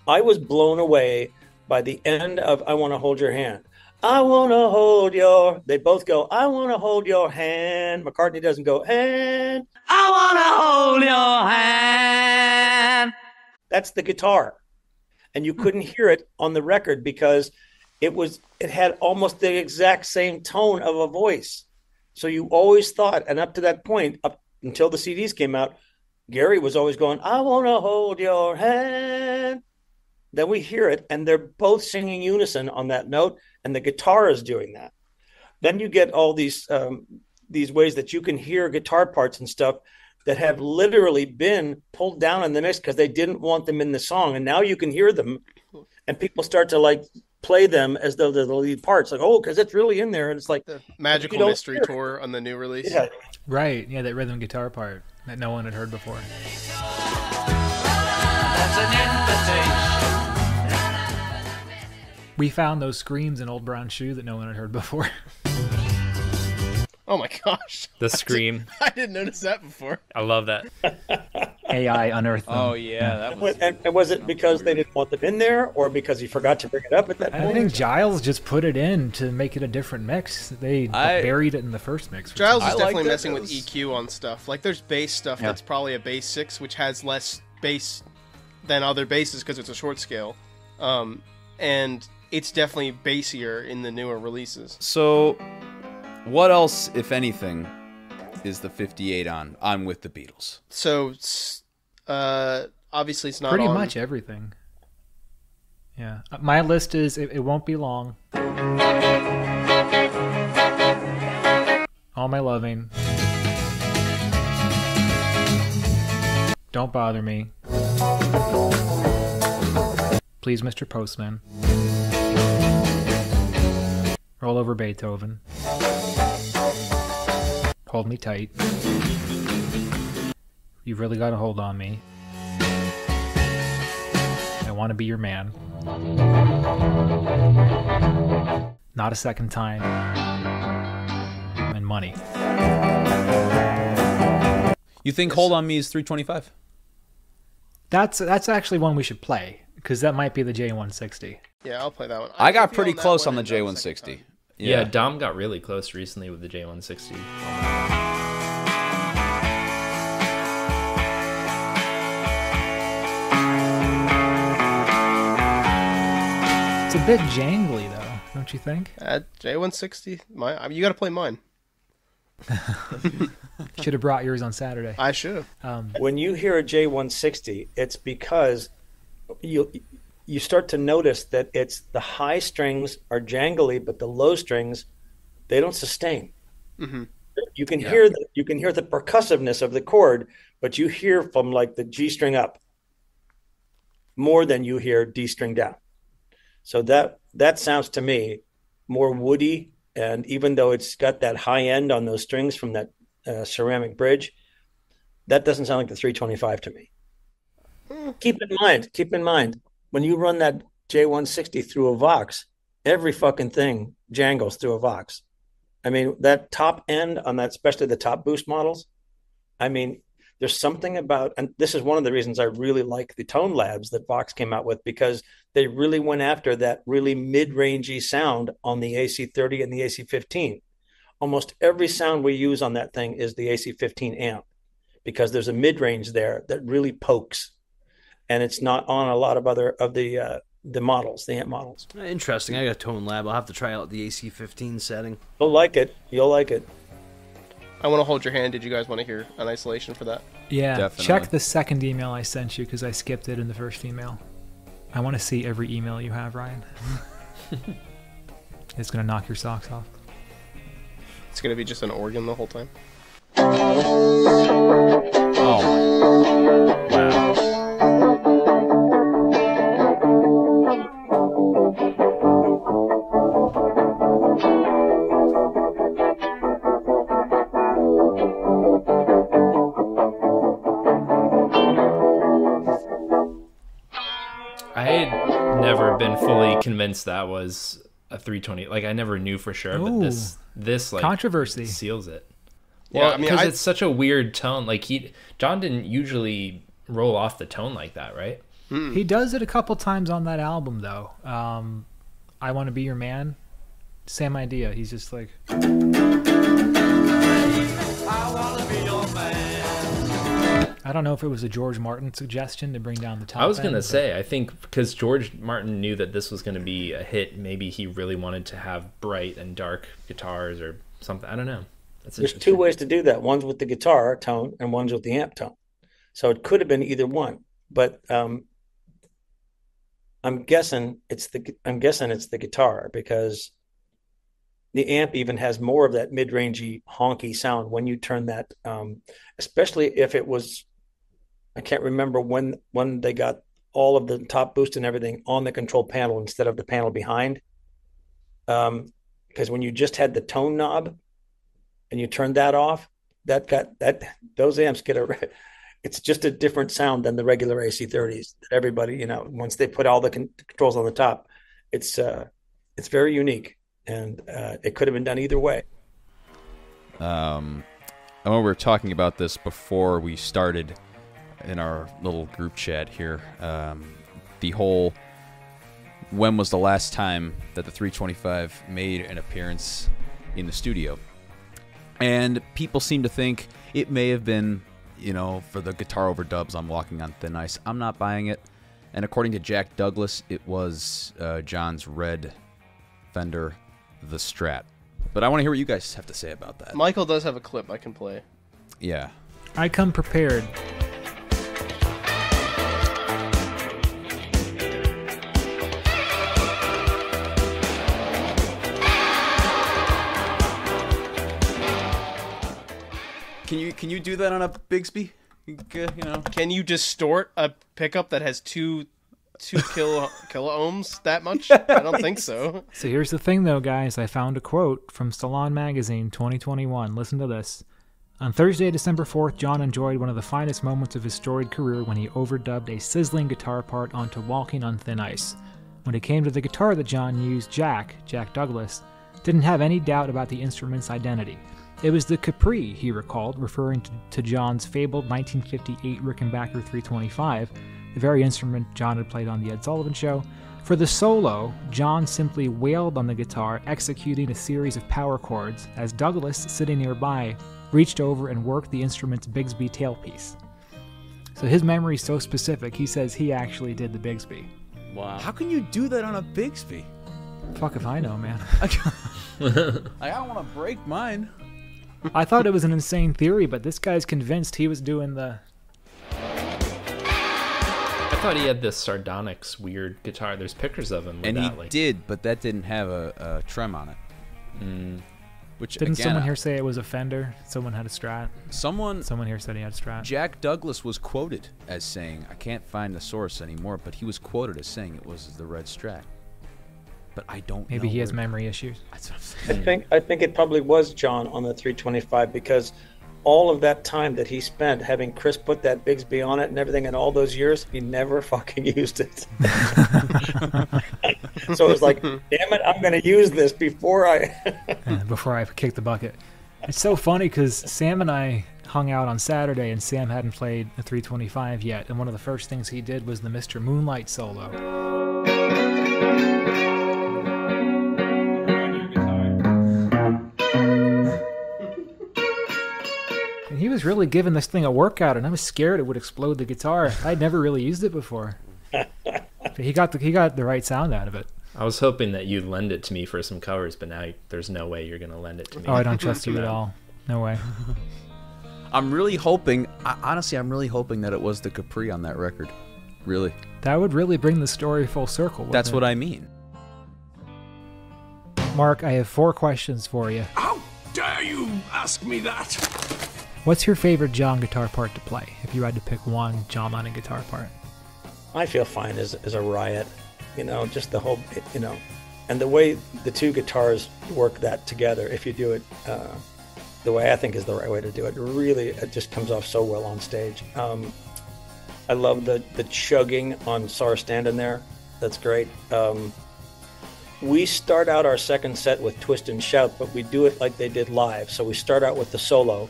I was blown away by the end of "I Want to Hold Your Hand." I want to hold your. They both go, "I want to hold your hand." McCartney doesn't go, "Hand." I want to hold your hand. That's the guitar, and you couldn't hear it on the record because it had almost the exact same tone of a voice. So you always thought, and up to that point, up until the CDs came out, Gary was always going, "I want to hold your hand." Then we hear it, and they're both singing unison on that note, and the guitar is doing that. Then you get all these ways that you can hear guitar parts and stuff that have literally been pulled down in the mix because they didn't want them in the song, and now you can hear them, and people start to like play them as though they're the lead parts, like, oh, because it's really in there, and it's like the Magical Mystery Tour on the new release. Yeah. Right, yeah, that rhythm guitar part that no one had heard before. That's an invitation. We found those screams in Old Brown Shoe that no one had heard before. Oh my gosh. The scream. I didn't notice that before. I love that. AI unearthed them. Oh yeah, that was. And was it because they didn't want them in there, or because he forgot to bring it up at that point? I think Giles just put it in to make it a different mix. They buried it in the first mix. Giles is definitely like that. messing with EQ on stuff. Like there's bass stuff that's probably a bass 6, which has less bass than other basses because it's a short scale. And it's definitely bassier in the newer releases. So, what else, if anything, is the 58 on with the Beatles? So, obviously it's not pretty on. much everything. Yeah, my list is it won't be long. All My Loving. Don't Bother Me. Please, Mr. Postman. Roll Over Beethoven. Hold Me Tight. You've Really Got a Hold on Me. I Want to Be Your Man. Not a Second Time. And Money. You think Hold on Me is 325? That's actually one we should play, because that might be the J160. Yeah, I'll play that one. I got pretty close on the J160. Yeah, Dom got really close recently with the J160. It's a bit jangly, though, don't you think? J160? You got to play mine. Should have brought yours on Saturday. I should have. When you hear a J160, it's because you start to notice that it's the high strings are jangly, but the low strings, they don't sustain. Mm-hmm. You can hear the percussiveness of the chord, but you hear from like the G string up more than you hear D string down. So that sounds to me more woody. And even though it's got that high end on those strings from that ceramic bridge, that doesn't sound like the 325 to me. Keep in mind, when you run that J160 through a Vox, every fucking thing jangles through a Vox. I mean, that top end on that, especially the top boost models, I mean, there's something about, and this is one of the reasons I really like the Tone Labs that Vox came out with, because they really went after that really mid-rangey sound on the AC30 and the AC15. Almost every sound we use on that thing is the AC15 amp, because there's a mid-range there that really pokes, and it's not on a lot of other of the models, the amp models. Interesting. I got a Tone Lab. I'll have to try out the AC15 setting. You'll like it. You'll like it. I want to hold your hand. Did you guys want to hear an isolation for that? Yeah, Definitely. Check the second email I sent you because I skipped it in the first email. I want to see every email you have, Ryan. It's going to knock your socks off. It's going to be just an organ the whole time. Oh, wow. I had never been fully convinced that was a 320. Like, I never knew for sure, but this like controversy seals it. Yeah, Well, I mean, because it's such a weird tone. Like John didn't usually roll off the tone like that, right? He does it a couple times on that album, though. I Want to Be Your Man. Same idea. He's just like... I don't know if it was a George Martin suggestion to bring down the top. I was going to say, I think because George Martin knew that this was going to be a hit, maybe he really wanted to have bright and dark guitars or something. I don't know. There's two ways to do that. One's with the guitar tone and one's with the amp tone. So it could have been either one, but I'm guessing it's the guitar, because the amp even has more of that mid-rangey honky sound when you turn that, especially if it was, I can't remember when they got all of the top boost and everything on the control panel instead of the panel behind. Because when you just had the tone knob and you turned that off, those amps it's just a different sound than the regular AC30s that everybody, once they put all the controls on the top, it's very unique, and it could have been done either way. I know we were talking about this before we started in our little group chat here. The whole, when was the last time that the 325 made an appearance in the studio? And people seem to think it may have been, for the guitar overdubs on Walking on Thin Ice. I'm not buying it. And according to Jack Douglas, it was John's red Fender, the Strat. But I want to hear what you guys have to say about that. Michael does have a clip I can play. Yeah. I come prepared. Can you do that on a Bigsby? Can you distort a pickup that has two kilo ohms that much? I don't think so. So here's the thing, though, guys. I found a quote from Salon Magazine 2021. Listen to this. On Thursday, December 4th, John enjoyed one of the finest moments of his storied career when he overdubbed a sizzling guitar part onto Walking on Thin Ice. When it came to the guitar that John used, Jack Douglas, didn't have any doubt about the instrument's identity. It was the Capri, he recalled, referring to John's fabled 1958 Rickenbacker 325, the very instrument John had played on The Ed Sullivan Show. For the solo, John simply wailed on the guitar, executing a series of power chords, as Douglas, sitting nearby, reached over and worked the instrument's Bigsby tailpiece. So his memory is so specific, he says he actually did the Bigsby. Wow. How can you do that on a Bigsby? Fuck if I know, man. I don't want to break mine. I thought it was an insane theory, but this guy's convinced he was doing the... I thought he had this Sardonyx weird guitar. There's pictures of him with and that. He did, but that didn't have a trem on it. Which, Didn't again, someone here say it was a Fender? Someone had a Strat? Someone here said he had a Strat. Jack Douglas was quoted as saying, I can't find the source anymore, but he was quoted as saying it was the red Strat. but I don't Maybe know he has where- memory issues. That's what I'm saying. I think it probably was John on the 325 because all of that time that he spent having Chris put that Bigsby on it and everything, and all those years, he never fucking used it. So it was like, damn it, I'm going to use this before I kick the bucket. It's so funny because Sam and I hung out on Saturday, and Sam hadn't played a 325 yet, and one of the first things he did was the Mr. Moonlight solo. And he was really giving this thing a workout, and I was scared it would explode the guitar. I'd never really used it before. But he got the right sound out of it. I was hoping that you'd lend it to me for some covers, but now there's no way you're going to lend it to me. Oh, I don't trust you at all. No way. I'm really hoping, honestly, I'm really hoping that it was the Capri on that record. Really. That would really bring the story full circle. That's what I mean. Mark, I have 4 questions for you. How dare you ask me that? What's your favorite John guitar part to play? If you had to pick one John Lennon guitar part. I Feel Fine is a riot. Just the whole, and the way the two guitars work that together, if you do it the way I think is the right way to do it, really, it just comes off so well on stage. I love the chugging on Sorry Standing There. That's great. We start out our second set with Twist and Shout, but we do it like they did live. So we start out with the solo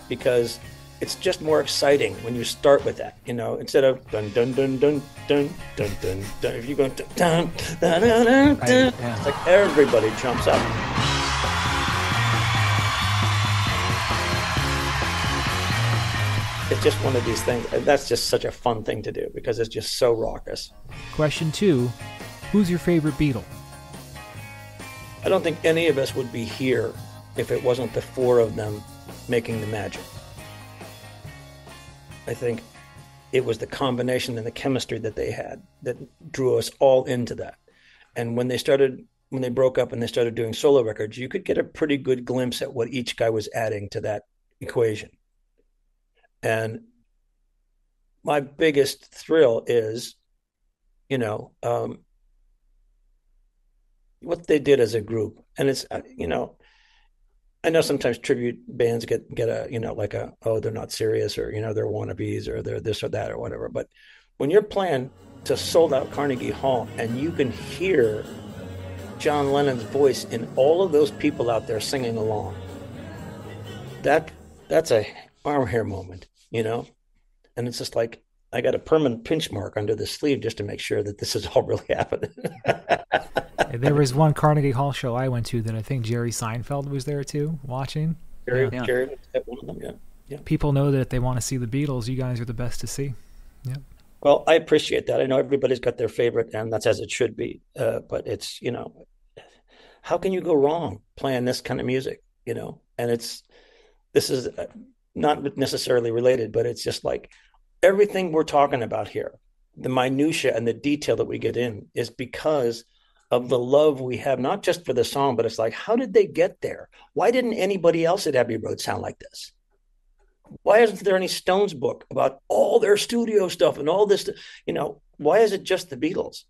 because it's just more exciting when you start with that, instead of dun dun dun dun dun dun dun dun. If you go dun dun dun dun dun, dun, it's like everybody jumps up. It's just one of these things. That's just such a fun thing to do because it's just so raucous. Question 2, who's your favorite Beatle? I don't think any of us would be here if it wasn't the 4 of them making the magic. I think it was the combination and the chemistry that they had that drew us all into that. And when they broke up and they started doing solo records, you could get a pretty good glimpse at what each guy was adding to that equation. And my biggest thrill is, what they did as a group. And it's, I know sometimes tribute bands get a, they're not serious, or, they're wannabes, or they're this or that or whatever. But when you're playing to sold out Carnegie Hall and you can hear John Lennon's voice in all of those people out there singing along, that's a arm hair moment, and it's just like, I got a permanent pinch mark under the sleeve just to make sure that this is all really happening. There was one Carnegie Hall show I went to that I think Jerry Seinfeld was there too, watching. Jerry was at one of them, yeah. People know that if they want to see the Beatles, you guys are the best to see. Yeah. Well, I appreciate that. I know everybody's got their favorite, and that's as it should be. But it's, how can you go wrong playing this kind of music, And this is not necessarily related, but it's just like everything we're talking about here, the minutia and the detail that we get in is because of the love we have, not just for the song, but it's like, how did they get there? Why didn't anybody else at Abbey Road sound like this? Why isn't there any Stones book about all their studio stuff and all this, why is it just the Beatles?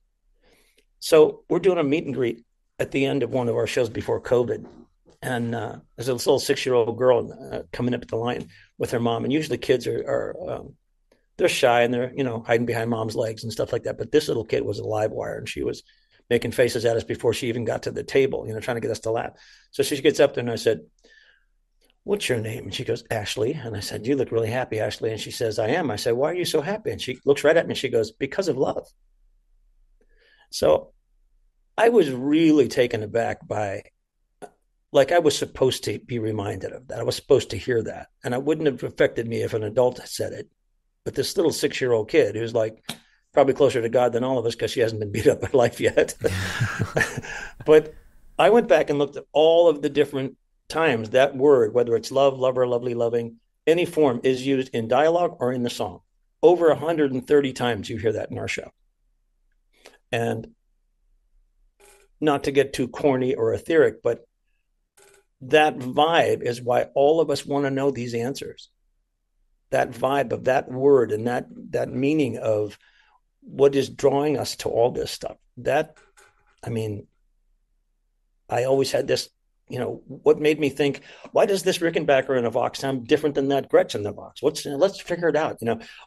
So we're doing a meet and greet at the end of one of our shows before COVID. And there's this little 6-year-old girl coming up at the line with her mom. And usually kids are they're shy and they're, hiding behind mom's legs and stuff like that. But this little kid was a live wire, and she was making faces at us before she even got to the table, trying to get us to laugh. So she gets up there and I said, "What's your name?" And she goes, "Ashley." And I said, "You look really happy, Ashley." And she says, "I am." I said, "Why are you so happy?" And she looks right at me and she goes, "Because of love." So I was really taken aback by, like, I was supposed to be reminded of that. I was supposed to hear that. And it wouldn't have affected me if an adult had said it. But this little 6-year-old kid who's like probably closer to God than all of us because she hasn't been beat up in life yet. But I went back and looked at all of the different times that word, whether it's love, lover, lovely, loving, any form, is used in dialogue or in the song. Over 130 times you hear that in our show. And not to get too corny or etheric, but that vibe is why all of us want to know these answers. That vibe of that word and that meaning of what is drawing us to all this stuff. That I mean, I always had this, what made me think, why does this Rickenbacker in a Vox sound different than that Gretsch in the Vox? Let's figure it out.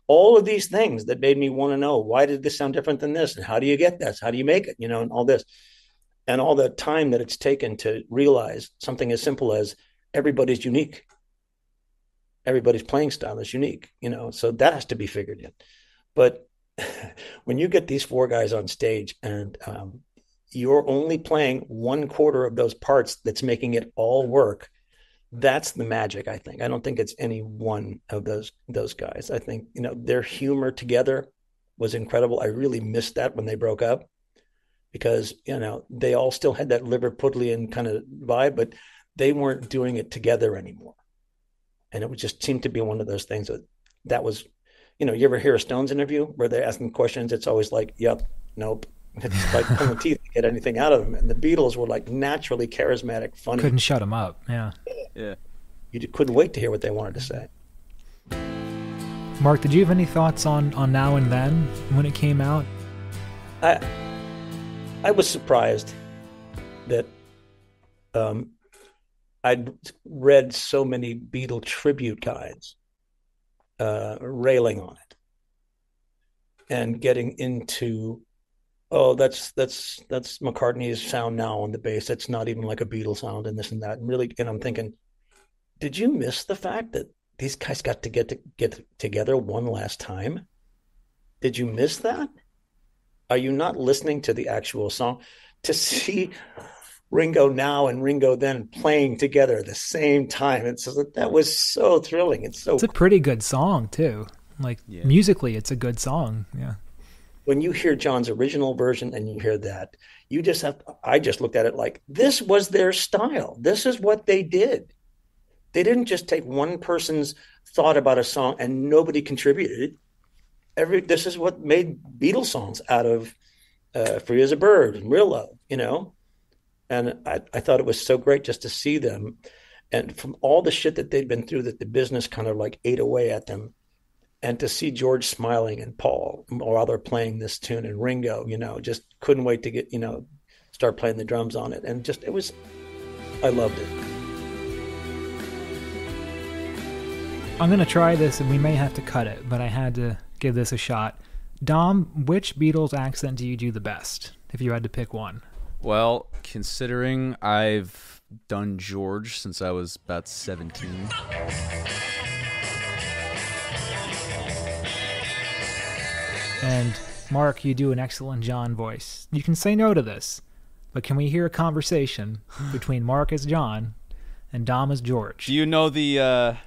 All of these things that made me want to know, why did this sound different than this? And how do you get this? How do you make it? And all this. And all the time that it's taken to realize something as simple as everybody's unique. Everybody's playing style is unique, so that has to be figured in. But when you get these 4 guys on stage and you're only playing 1/4 of those parts that's making it all work, that's the magic, I think. I don't think it's any one of those guys. I think, their humor together was incredible. I really missed that when they broke up, because, they all still had that Liverpudlian kind of vibe, but they weren't doing it together anymore. And it would just seem to be one of those things that was, you ever hear a Stones interview where they're asking questions? It's always like, yep, nope. It's like pulling teeth to get anything out of them. And the Beatles were like naturally charismatic, funny. Couldn't shut them up. Yeah. You couldn't wait to hear what they wanted to say. Mark, did you have any thoughts on Now and Then when it came out? I was surprised that I'd read so many Beatle tribute guides railing on it and getting into, that's McCartney's sound now on the bass. It's not even like a Beatles sound and this and that. And I'm thinking, did you miss the fact that these guys got to get together one last time? Did you miss that? Are you not listening to the actual song? To see Ringo now and Ringo then playing together at the same time, that was so thrilling. It's a pretty good song too. Musically, it's a good song. Yeah. When you hear John's original version and you hear that, I just looked at it like, this was their style. This is what they did. They didn't just take one person's thought about a song and nobody contributed. This is what made Beatles songs out of Free as a Bird and Real Love, And I thought it was so great just to see them, and from all the shit that they'd been through, that the business kind of like ate away at them, and to see George smiling and Paul while they're playing this tune, and Ringo, just couldn't wait to get, start playing the drums on it. And I loved it. I'm going to try this, and we may have to cut it, but I had to give this a shot. Dom, which Beatles accent do you do the best, if you had to pick one? Well, considering I've done George since I was about 17. And Mark, you do an excellent John voice. You can say no to this, but can we hear a conversation between Mark as John and Dom as George? Do you know their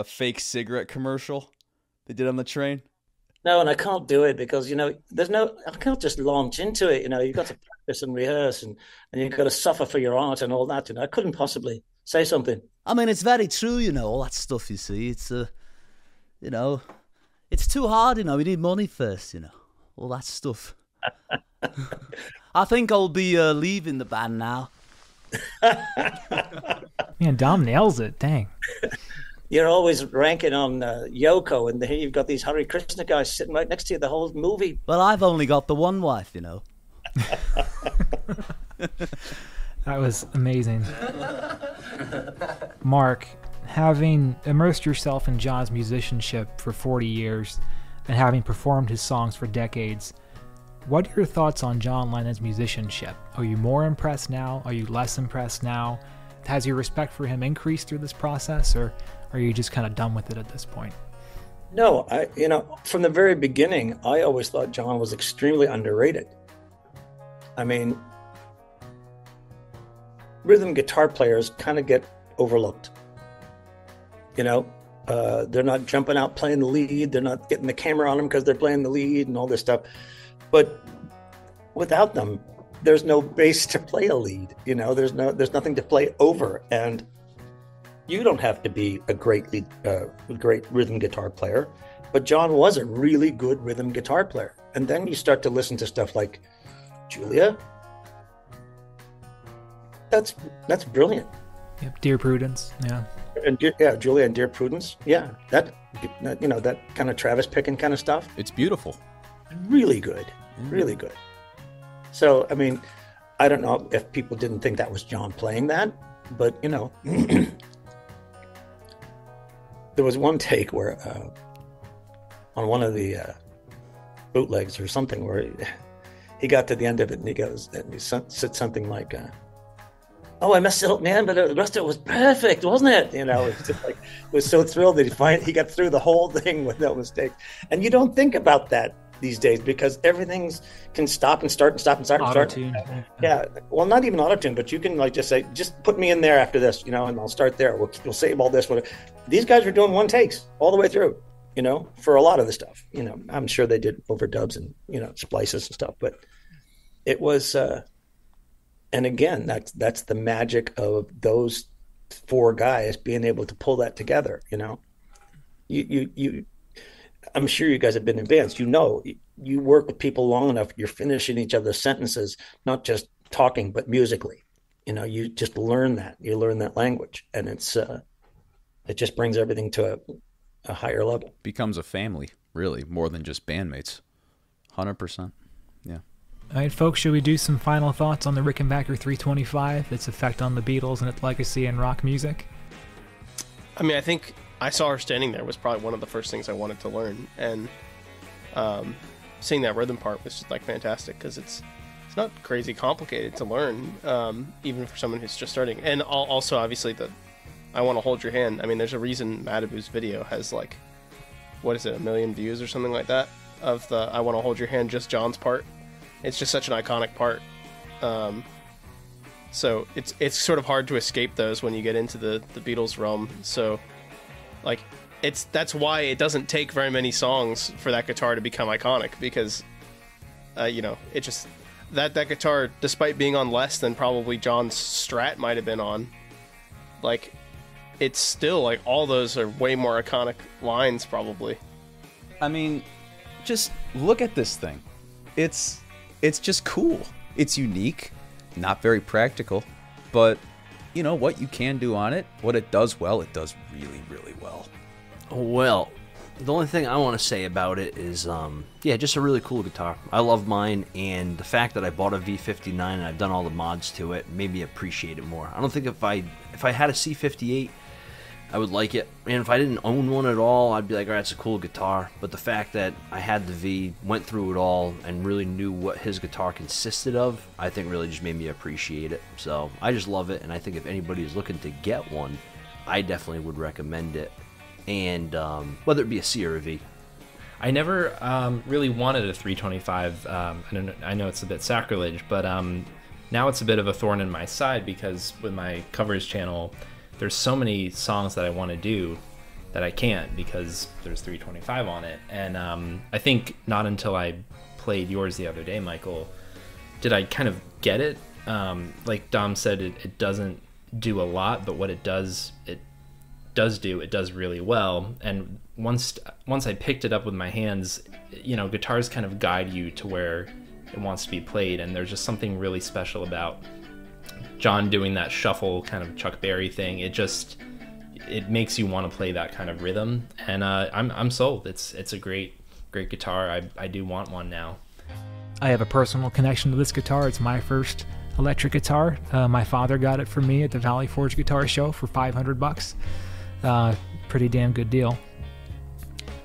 fake cigarette commercial they did on the train? No, and I can't do it because, I can't just launch into it. You've got to practice and rehearse and you've got to suffer for your art and all that. I couldn't possibly say something. I mean, it's very true, all that stuff you see. It's, it's too hard, we need money first, all that stuff. I think I'll be leaving the band now. Man, Dom nails it. Dang. You're always ranking on Yoko, and here you've got these Hare Krishna guys sitting right next to you the whole movie. Well, I've only got the one wife, That was amazing. Mark, having immersed yourself in John's musicianship for 40 years and having performed his songs for decades, what are your thoughts on John Lennon's musicianship? Are you more impressed now? Are you less impressed now? Has your respect for him increased through this process, or are you just kind of done with it at this point? No, from the very beginning, I always thought John was extremely underrated. I mean, rhythm guitar players kind of get overlooked. They're not jumping out playing the lead. They're not getting the camera on them because they're playing the lead and all this stuff. But without them, there's no bass to play a lead. There's nothing to play over. And you don't have to be a great rhythm guitar player, but John was a really good rhythm guitar player. And then you start to listen to stuff like Julia. That's brilliant. Yep, Dear Prudence, yeah. And Julia and Dear Prudence, yeah. That kind of Travis Pickin kind of stuff. It's beautiful. Really good, really good. So, I mean, I don't know if people didn't think that was John playing that, but, you know, there was one take where on one of the bootlegs or something where he got to the end of it and he goes, and he said something like, "Oh, I messed it up, man, but the rest of it was perfect, wasn't it?" You know, it's just like, was so thrilled that he got through the whole thing with no mistakes. And you don't think about that these days because everything's can stop and start and stop and start and start. Auto-tune. Yeah, well, not even auto-tune, but you can like just say, just put me in there after this, you know, and I'll start there. We'll save all this. Whatever. These guys are doing one takes all the way through, you know, for a lot of the stuff. You know, I'm sure they did overdubs and, you know, splices and stuff, but it was, and again, that's the magic of those four guys being able to pull that together, you know. You I'm sure you guys have been in bands. You know, you work with people long enough, you're finishing each other's sentences, not just talking, but musically. You know, you just learn that. You learn that language. And it's it just brings everything to a higher level. Becomes a family, really, more than just bandmates. 100%. Yeah. All right, folks, should we do some final thoughts on the Rickenbacker 325, its effect on the Beatles and its legacy in rock music? I mean, I think I Saw Her Standing There was probably one of the first things I wanted to learn, and seeing that rhythm part was just like fantastic because it's not crazy complicated to learn, even for someone who's just starting. And also, obviously, the I Want to Hold Your Hand. I mean, there's a reason Matabu's video has like, what is it, 1 million views or something like that of the I Want to Hold Your Hand, just John's part. It's just such an iconic part. So it's sort of hard to escape those when you get into the Beatles realm. So like that's why it doesn't take very many songs for that guitar to become iconic, because you know, it just that guitar, despite being on less than probably John's Strat might have been on, like it's still like all those are way more iconic lines probably. I mean, just look at this thing. It's just cool. It's unique, not very practical, but you know what you can do on it, what it does well, it does really, really well. Well, the only thing I want to say about it is, yeah, just a really cool guitar. I love mine, and the fact that I bought a V59 and I've done all the mods to it made me appreciate it more. I don't think if I had a C58, I would like it, and if I didn't own one at all, I'd be like, all right, it's a cool guitar. But the fact that I had the V, went through it all, and really knew what his guitar consisted of, I think really just made me appreciate it. So I just love it, and I think if anybody is looking to get one, I definitely would recommend it. And whether it be a C or a V. I never really wanted a 325. I know it's a bit sacrilege, but now it's a bit of a thorn in my side because with my covers channel, there's so many songs that I want to do that I can't because there's 325 on it. And I think not until I played yours the other day, Michael, did I kind of get it. Like Dom said, it doesn't do a lot, but what it does really well. And once I picked it up with my hands, you know, guitars kind of guide you to where it wants to be played, and there's just something really special about John doing that shuffle kind of Chuck Berry thing. It makes you want to play that kind of rhythm, and I'm sold. It's a great guitar. I do want one now. I have a personal connection to this guitar. It's my first electric guitar. My father got it for me at the Valley Forge Guitar Show for $500. Pretty damn good deal.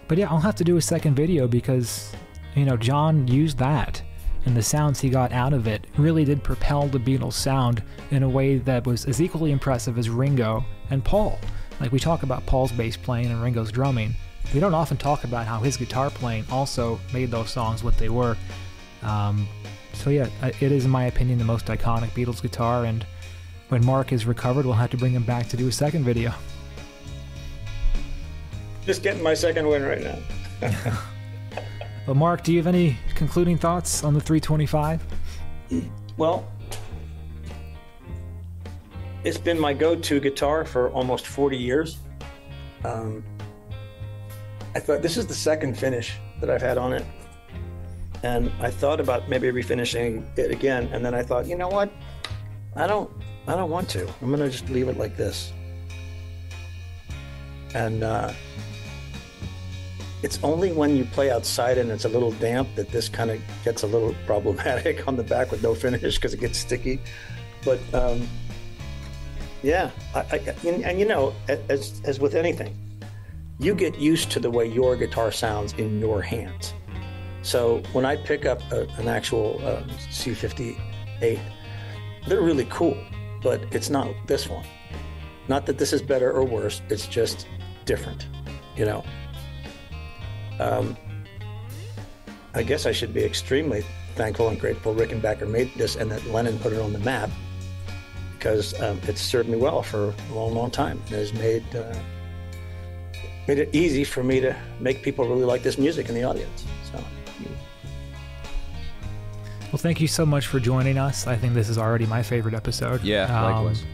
But yeah, I'll have to do a second video because, you know, John used that, and the sounds he got out of it really did propel the Beatles sound in a way that was as equally impressive as Ringo and Paul. Like, we talk about Paul's bass playing and Ringo's drumming. We don't often talk about how his guitar playing also made those songs what they were. So yeah, it is, in my opinion, the most iconic Beatles guitar, and when Mark is recovered, we'll have to bring him back to do a second video. Just getting my second win right now. Well, Mark, do you have any concluding thoughts on the 325? Well, it's been my go-to guitar for almost 40 years. I thought this is the second finish that I've had on it. And I thought about maybe refinishing it again. And then I thought, you know what? I don't want to. I'm going to just leave it like this. And It's only when you play outside and it's a little damp that this kind of gets a little problematic on the back with no finish because it gets sticky. But yeah, and you know, as with anything, you get used to the way your guitar sounds in your hands. So when I pick up an actual C58, they're really cool, but it's not this one. Not that this is better or worse, it's just different, you know. I guess I should be extremely thankful and grateful Rickenbacker made this and that Lennon put it on the map, because it's served me well for a long, long time. It has made it easy for me to make people really like this music in the audience. So. Well, thank you so much for joining us. I think this is already my favorite episode. Yeah, likewise.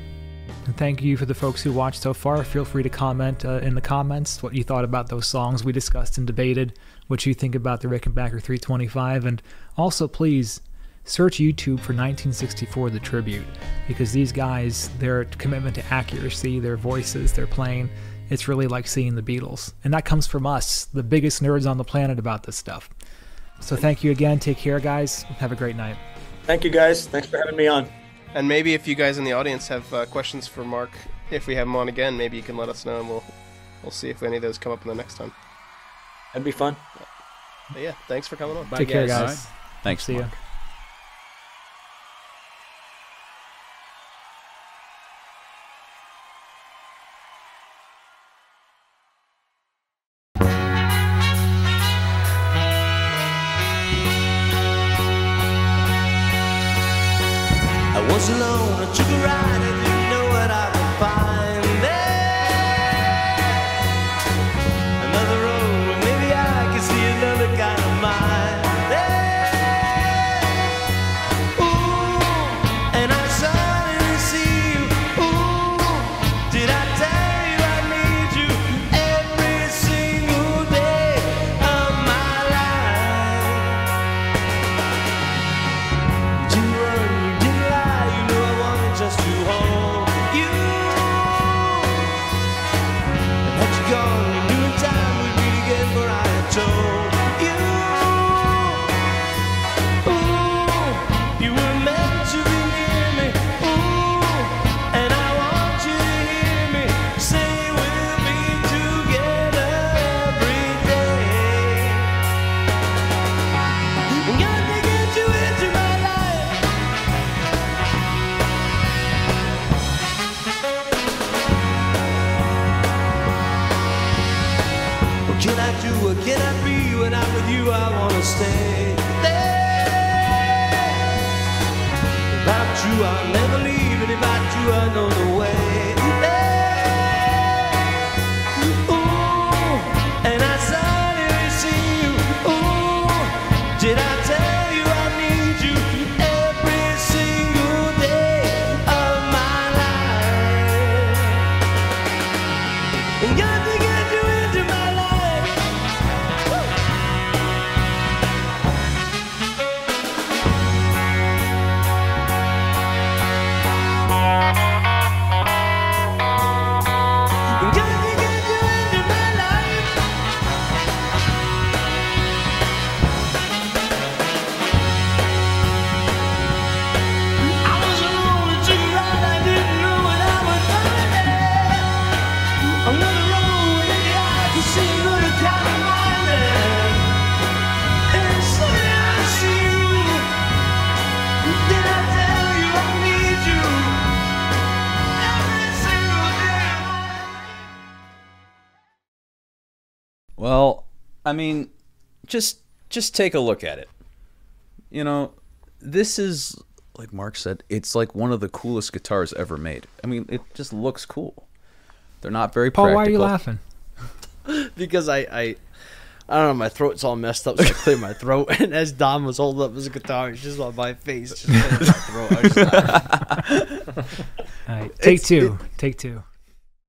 And thank you for the folks who watched so far. Feel free to comment in the comments what you thought about those songs we discussed and debated, what you think about the Rickenbacker 325, and also please search YouTube for 1964 The Tribute, because these guys, their commitment to accuracy, their voices, their playing, it's really like seeing the Beatles. And that comes from us, the biggest nerds on the planet about this stuff. So thank you again. Take care, guys. Have a great night. Thank you, guys. Thanks for having me on. And maybe if you guys in the audience have questions for Mark, if we have him on again, maybe you can let us know, and we'll see if any of those come up in the next time. That'd be fun. But yeah, thanks for coming on. Bye, Take care, guys. Right. Thanks, See Mark. ya. I was alone, I took a ride, I didn't know what I would find there. Another road, where maybe I could see another kind of mind there. Ooh, and I suddenly see you. Ooh, did I tell you I need you every single day of my life? You didn't run, you didn't lie, you know I wanted just to hold you. And had you gone, you knew in time we'd meet again, for I had told you. Ooh, you were meant to be near me. Ooh, and I want you to hear me say we'll be together every day. I'm gonna get you into my life. What can I do? What can I be? When I'm with you, I wanna stay there. If I'm true, I'll never leave, and if I'm true, I know the way there. Ooh, and I suddenly see you. Ooh, did I tell you I need you every single day of my life? And got to get you into my life. And got to get you into my life. I was alone and took a ride, I didn't know what I would find there. Another road, maybe I could see another kind of mind there. And suddenly I see you. Did I tell you I need you every single day? Well, I mean, just take a look at it. You know, this is, like Mark said, it's like one of the coolest guitars ever made. I mean, it just looks cool. They're not very Paul, practical. why are you laughing? Because I don't know, my throat's all messed up, so I cleared my throat. And as Dom was holding up his guitar, it's just on my face, just cleared my throat. I was just laughing. All right, take two. Take two.